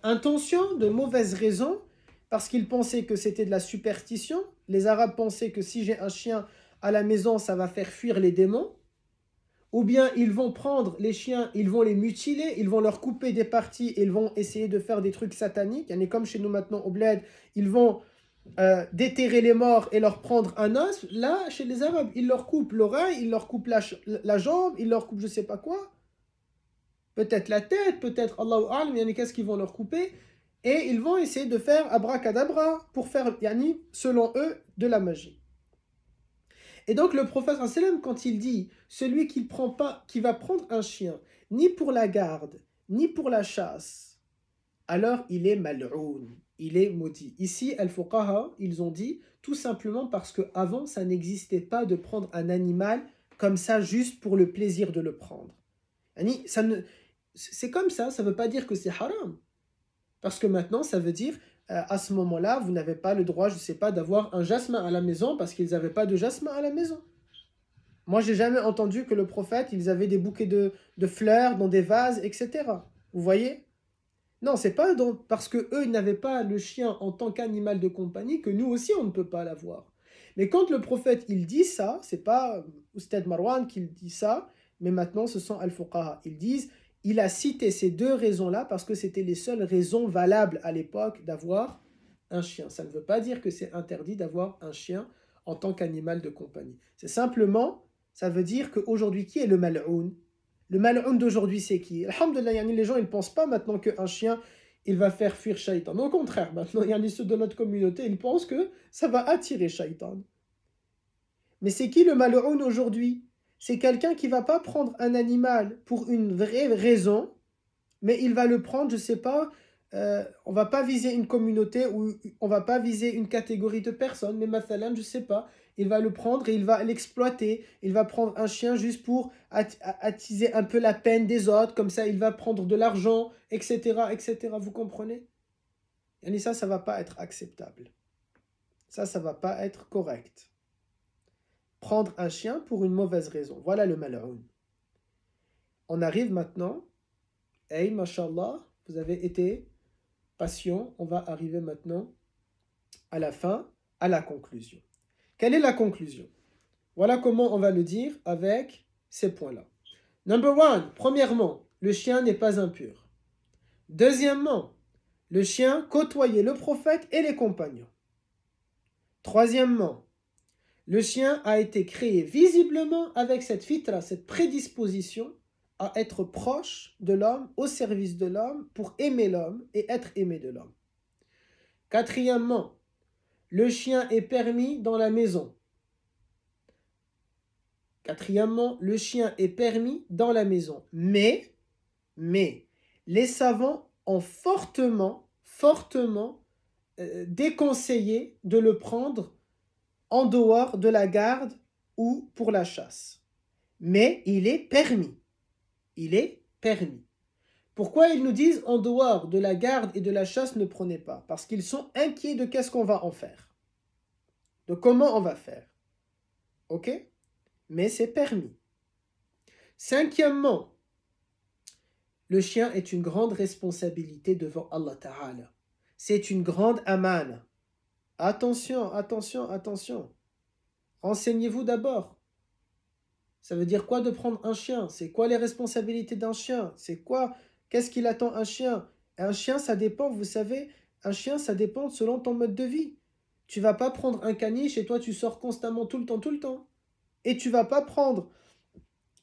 intentions, de mauvaises raisons, parce qu'ils pensaient que c'était de la superstition. Les Arabes pensaient que si j'ai un chien à la maison, ça va faire fuir les démons. Ou bien ils vont prendre les chiens, ils vont les mutiler, ils vont leur couper des parties, ils vont essayer de faire des trucs sataniques. Il y en a comme chez nous maintenant au bled, ils vont déterrer les morts et leur prendre un os. Là, chez les Arabes, ils leur coupent l'oreille, ils leur coupent la jambe, ils leur coupent je sais pas quoi. Peut-être la tête, peut-être, Allahu A'lam, yani qu'est-ce qu'ils vont leur couper. Et ils vont essayer de faire abracadabra pour faire, yani, selon eux, de la magie. Et donc le prophète, quand il dit, celui qui va prendre un chien, ni pour la garde, ni pour la chasse, alors il est mal'oun, il est maudit. Ici, al-fuqaha, ils ont dit, tout simplement parce qu'avant, ça n'existait pas de prendre un animal comme ça, juste pour le plaisir de le prendre. C'est comme ça ne veut pas dire que c'est haram. Parce que maintenant, ça veut dire, à ce moment-là, vous n'avez pas le droit, je ne sais pas, d'avoir un jasmin à la maison parce qu'ils n'avaient pas de jasmin à la maison. Moi, j'ai jamais entendu que le prophète, ils avaient des bouquets de fleurs dans des vases, etc. Vous voyez? Non, c'est pas parce que eux, ils n'avaient pas le chien en tant qu'animal de compagnie que nous aussi, on ne peut pas l'avoir. Mais quand le prophète, il dit ça, c'est pas Oustad Marwan qui dit ça, mais maintenant, ce sont al-fuqaha. Ils disent, il a cité ces 2 raisons-là parce que c'était les seules raisons valables à l'époque d'avoir un chien. Ça ne veut pas dire que c'est interdit d'avoir un chien en tant qu'animal de compagnie. C'est simplement, ça veut dire qu'aujourd'hui, qui est le mal'oun? Le mal'oun d'aujourd'hui, c'est qui? Alhamdulillah, les gens, ils ne pensent pas maintenant qu'un chien, il va faire fuir Shaitan. Au contraire, maintenant, ceux de notre communauté, ils pensent que ça va attirer Shaitan. Mais c'est qui le mal'oun aujourd'hui? C'est quelqu'un qui ne va pas prendre un animal pour une vraie raison, mais il va le prendre, je ne sais pas, on ne va pas viser une communauté ou on ne va pas viser une catégorie de personnes, mais mathalan, je ne sais pas, il va le prendre et il va l'exploiter. Il va prendre un chien juste pour attiser un peu la peine des autres, comme ça il va prendre de l'argent, etc., etc. Vous comprenez? Et ça ne va pas être acceptable. Ça ne va pas être correct. Prendre un chien pour une mauvaise raison. Voilà le mal'oun. On arrive maintenant. Hey, mashallah, vous avez été patient. On va arriver maintenant à la fin, à la conclusion. Quelle est la conclusion? Voilà comment on va le dire avec ces points-là. Number 1, premièrement, le chien n'est pas impur. Deuxièmement, le chien côtoyait le prophète et les compagnons. Troisièmement, le chien a été créé visiblement avec cette fitra, cette prédisposition à être proche de l'homme, au service de l'homme, pour aimer l'homme et être aimé de l'homme. Quatrièmement, le chien est permis dans la maison. Quatrièmement, le chien est permis dans la maison. Mais, les savants ont fortement déconseillé de le prendre en dehors de la garde ou pour la chasse. Mais il est permis. Il est permis. Pourquoi ils nous disent en dehors de la garde et de la chasse ne prenez pas? Parce qu'ils sont inquiets de qu'est-ce qu'on va en faire. De comment on va faire. Ok? Mais c'est permis. Cinquièmement, le chien est une grande responsabilité devant Allah Ta'ala. C'est une grande amana. Attention. Renseignez-vous d'abord. Ça veut dire quoi de prendre un chien? C'est quoi les responsabilités d'un chien? C'est quoi? Qu'est-ce qu'il attend un chien? Un chien, ça dépend, vous savez, un chien, ça dépend selon ton mode de vie. Tu vas pas prendre un caniche et toi, tu sors constamment tout le temps. Et tu vas pas prendre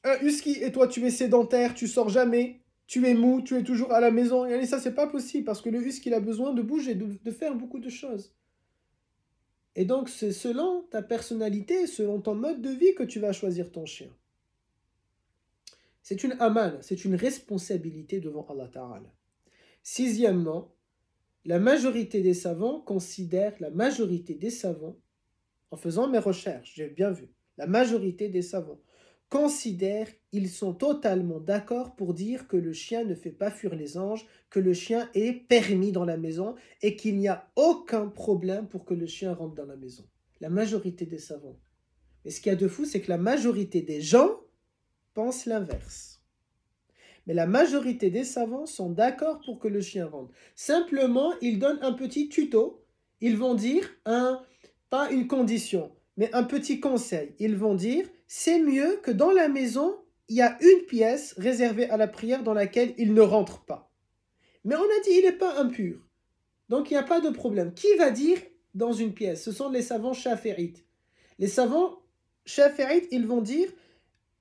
un husky et toi, tu es sédentaire, tu sors jamais, tu es mou, tu es toujours à la maison. Et ça, c'est pas possible parce que le husky, il a besoin de bouger, de faire beaucoup de choses. Et donc, c'est selon ta personnalité, selon ton mode de vie que tu vas choisir ton chien. C'est une aman, c'est une responsabilité devant Allah Ta'ala. Sixièmement, la majorité des savants, en faisant mes recherches, j'ai bien vu, la majorité des savants considèrent, ils sont totalement d'accord pour dire que le chien ne fait pas fuir les anges, que le chien est permis dans la maison et qu'il n'y a aucun problème pour que le chien rentre dans la maison. La majorité des savants. Mais ce qu'il y a de fou, c'est que la majorité des gens pensent l'inverse. Mais la majorité des savants sont d'accord pour que le chien rentre. Simplement, ils donnent un petit tuto. Ils vont dire, pas une condition, mais un petit conseil. Ils vont dire, c'est mieux que dans la maison, il y a une pièce réservée à la prière dans laquelle il ne rentre pas. Mais on a dit, il n'est pas impur. Donc, il n'y a pas de problème. Qui va dire dans une pièce? Ce sont les savants chaférites. Les savants chaférites, ils vont dire,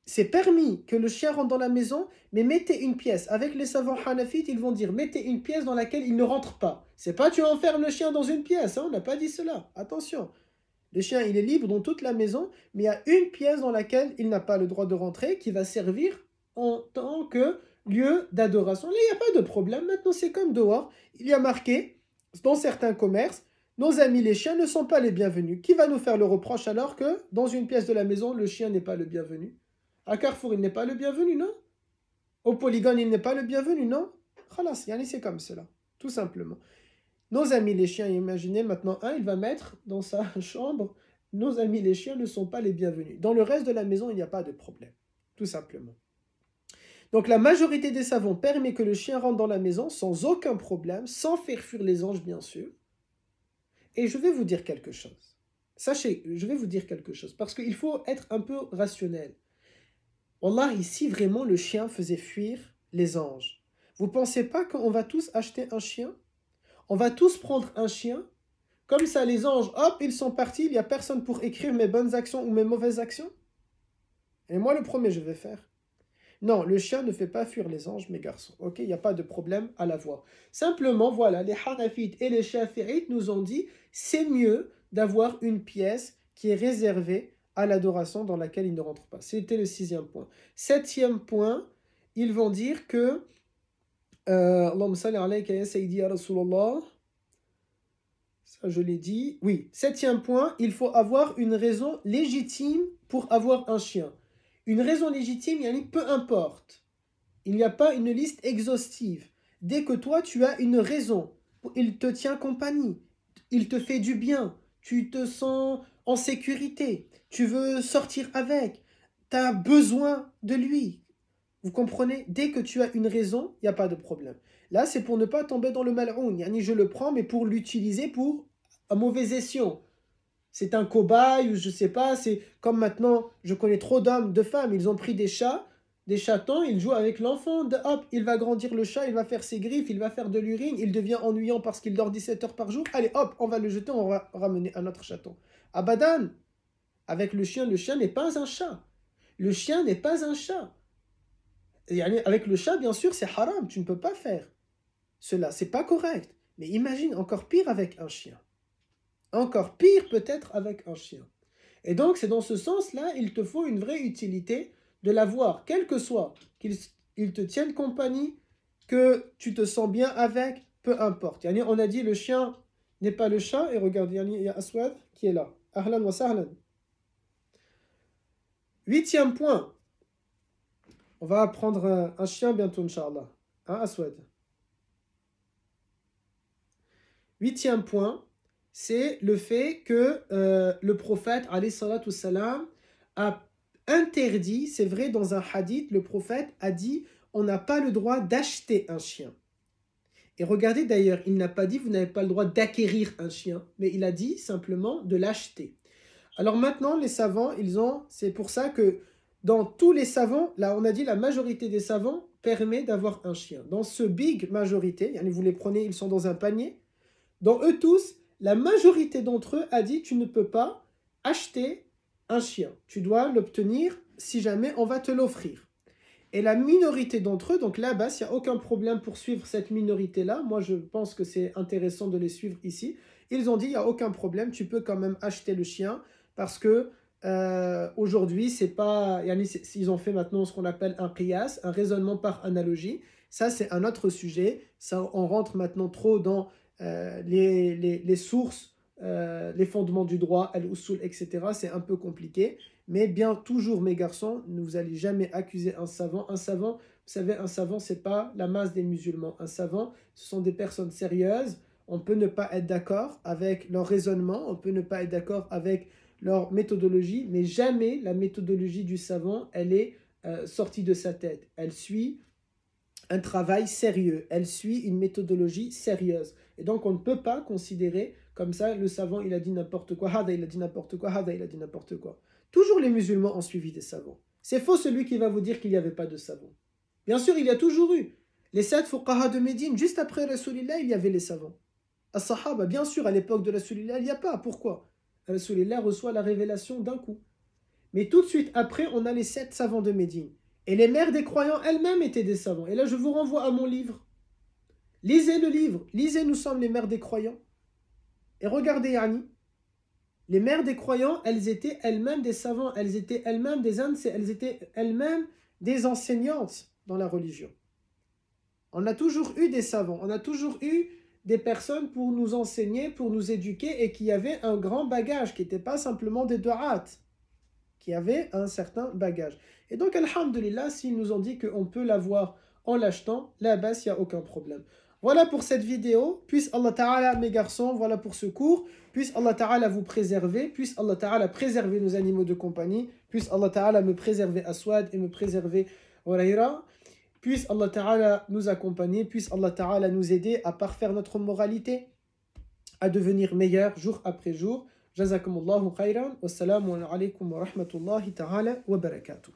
c'est permis que le chien rentre dans la maison, mais mettez une pièce. Avec les savants hanafites, ils vont dire, mettez une pièce dans laquelle il ne rentre pas. C'est pas tu enfermes le chien dans une pièce, hein, on n'a pas dit cela. Attention. Le chien, il est libre dans toute la maison, mais il y a une pièce dans laquelle il n'a pas le droit de rentrer, qui va servir en tant que lieu d'adoration. Là, il n'y a pas de problème. Maintenant, c'est comme dehors. Il y a marqué, dans certains commerces, nos amis les chiens ne sont pas les bienvenus. Qui va nous faire le reproche alors que dans une pièce de la maison, le chien n'est pas le bienvenu? À Carrefour, il n'est pas le bienvenu, non? Au Polygone, il n'est pas le bienvenu, non? Khalas, yani c'est comme cela, tout simplement. Nos amis les chiens, imaginez maintenant il va mettre dans sa chambre, nos amis les chiens ne sont pas les bienvenus. Dans le reste de la maison, il n'y a pas de problème, tout simplement. Donc la majorité des savants permet que le chien rentre dans la maison sans aucun problème, sans faire fuir les anges, bien sûr. Et je vais vous dire quelque chose. Sachez, je vais vous dire quelque chose, parce qu'il faut être un peu rationnel. Wallah, ici, vraiment, le chien faisait fuir les anges. Vous ne pensez pas qu'on va tous acheter un chien? On va tous prendre un chien? Comme ça, les anges, hop, ils sont partis, il n'y a personne pour écrire mes bonnes actions ou mes mauvaises actions? Et moi, le premier, je vais faire. Non, le chien ne fait pas fuir les anges, mes garçons. Ok, il n'y a pas de problème à l'avoir. Simplement, voilà, les Hanafites et les Shafi'ites nous ont dit, c'est mieux d'avoir une pièce qui est réservée à l'adoration dans laquelle ils ne rentrent pas. C'était le sixième point. Septième point, ils vont dire que Allahumma salli alayka ya sayyidi ya Rasulallah. Ça, je l'ai dit. Oui, septième point, il faut avoir une raison légitime pour avoir un chien. Une raison légitime, yani peu importe. Il n'y a pas une liste exhaustive. Dès que toi, tu as une raison, il te tient compagnie, il te fait du bien, tu te sens en sécurité, tu veux sortir avec, tu as besoin de lui. Vous comprenez? Dès que tu as une raison, il n'y a pas de problème. Là, c'est pour ne pas tomber dans le mal'oun. Yani, je le prends, mais pour l'utiliser pour un mauvais escient. C'est un cobaye ou je sais pas, c'est comme maintenant, je connais trop d'hommes, de femmes, ils ont pris des chats, des chatons, ils jouent avec l'enfant, hop, il va grandir le chat, il va faire ses griffes, il va faire de l'urine, il devient ennuyant parce qu'il dort 17 heures par jour, allez hop, on va le jeter, on va ramener un autre chaton. Abadan, avec le chien n'est pas un chat. Le chien n'est pas un chat. Et avec le chat, bien sûr, c'est haram, tu ne peux pas faire cela, c'est pas correct. Mais imagine encore pire avec un chien. Encore pire peut-être avec un chien. Et donc c'est dans ce sens-là, il te faut une vraie utilité de l'avoir, quel que soit, qu'il te tienne compagnie, que tu te sens bien avec, peu importe. Yani, on a dit le chien n'est pas le chat, et regarde, il y a Aswad qui est là. Ahlan wa sahlan. Huitième point. On va apprendre un chien bientôt, Inch'Allah. Hein, Aswad? Huitième point, c'est le fait que le prophète, alayhi salatu wassalam, a interdit, c'est vrai, dans un hadith, le prophète a dit, on n'a pas le droit d'acheter un chien. Et regardez d'ailleurs, il n'a pas dit, vous n'avez pas le droit d'acquérir un chien, mais il a dit simplement de l'acheter. Alors maintenant, les savants, c'est pour ça que dans tous les savants, là on a dit la majorité des savants permet d'avoir un chien. Dans ce big majorité, vous les prenez, ils sont dans un panier, dans eux tous, la majorité d'entre eux a dit tu ne peux pas acheter un chien. Tu dois l'obtenir si jamais on va te l'offrir. Et la minorité d'entre eux, donc là-bas, il n'y a aucun problème pour suivre cette minorité-là. Moi, je pense que c'est intéressant de les suivre ici. Ils ont dit, il n'y a aucun problème, tu peux quand même acheter le chien parce que aujourd'hui, c'est pas, ils ont fait maintenant ce qu'on appelle un qiyas, un raisonnement par analogie. Ça, c'est un autre sujet. Ça, on rentre maintenant trop dans les sources, les fondements du droit, al-usul, etc. C'est un peu compliqué. Mais bien toujours, mes garçons, vous n'allez jamais accuser un savant. Un savant, vous savez, un savant, ce n'est pas la masse des musulmans. Un savant, ce sont des personnes sérieuses. On peut ne pas être d'accord avec leur raisonnement, on peut ne pas être d'accord avec leur méthodologie, mais jamais la méthodologie du savant, elle est sortie de sa tête. Elle suit un travail sérieux, elle suit une méthodologie sérieuse. Et donc on ne peut pas considérer comme ça, le savant il a dit n'importe quoi, Hada il a dit n'importe quoi, Hada il a dit n'importe quoi. Toujours les musulmans ont suivi des savants. C'est faux celui qui va vous dire qu'il n'y avait pas de savants. Bien sûr, il y a toujours eu. Les 7 fuqaha de Médine, juste après Rasulillah, il y avait les savants. As-Sahaba, bien sûr, à l'époque de Rasulillah, il n'y a pas. Pourquoi? Rasulillah reçoit la révélation d'un coup. Mais tout de suite après, on a les 7 savants de Médine. Et les mères des croyants elles-mêmes étaient des savants. Et là, je vous renvoie à mon livre. Lisez le livre. Lisez Nous sommes les mères des croyants. Et regardez Yani. Les mères des croyants, elles étaient elles-mêmes des savants. Elles étaient elles-mêmes elles étaient elles-mêmes des enseignantes dans la religion. On a toujours eu des savants. On a toujours eu des personnes pour nous enseigner, pour nous éduquer et qui avaient un grand bagage, qui n'étaient pas simplement des du'at, qui avaient un certain bagage. Et donc, alhamdulillah, s'ils nous ont dit qu'on peut l'avoir en l'achetant, là, bas, il n'y a aucun problème. Voilà pour cette vidéo. Puisse Allah Ta'ala, mes garçons, voilà pour ce cours. Puisse Allah Ta'ala vous préserver. Puisse Allah Ta'ala préserver nos animaux de compagnie. Puisse Allah Ta'ala me préserver Aswad et me préserver Hurayra. Puisse Allah Ta'ala nous accompagner. Puisse Allah Ta'ala nous aider à parfaire notre moralité, à devenir meilleur jour après jour. Jazakumullahu khayran. Wassalamu alaikum wa rahmatullahi ta'ala wa barakatuh.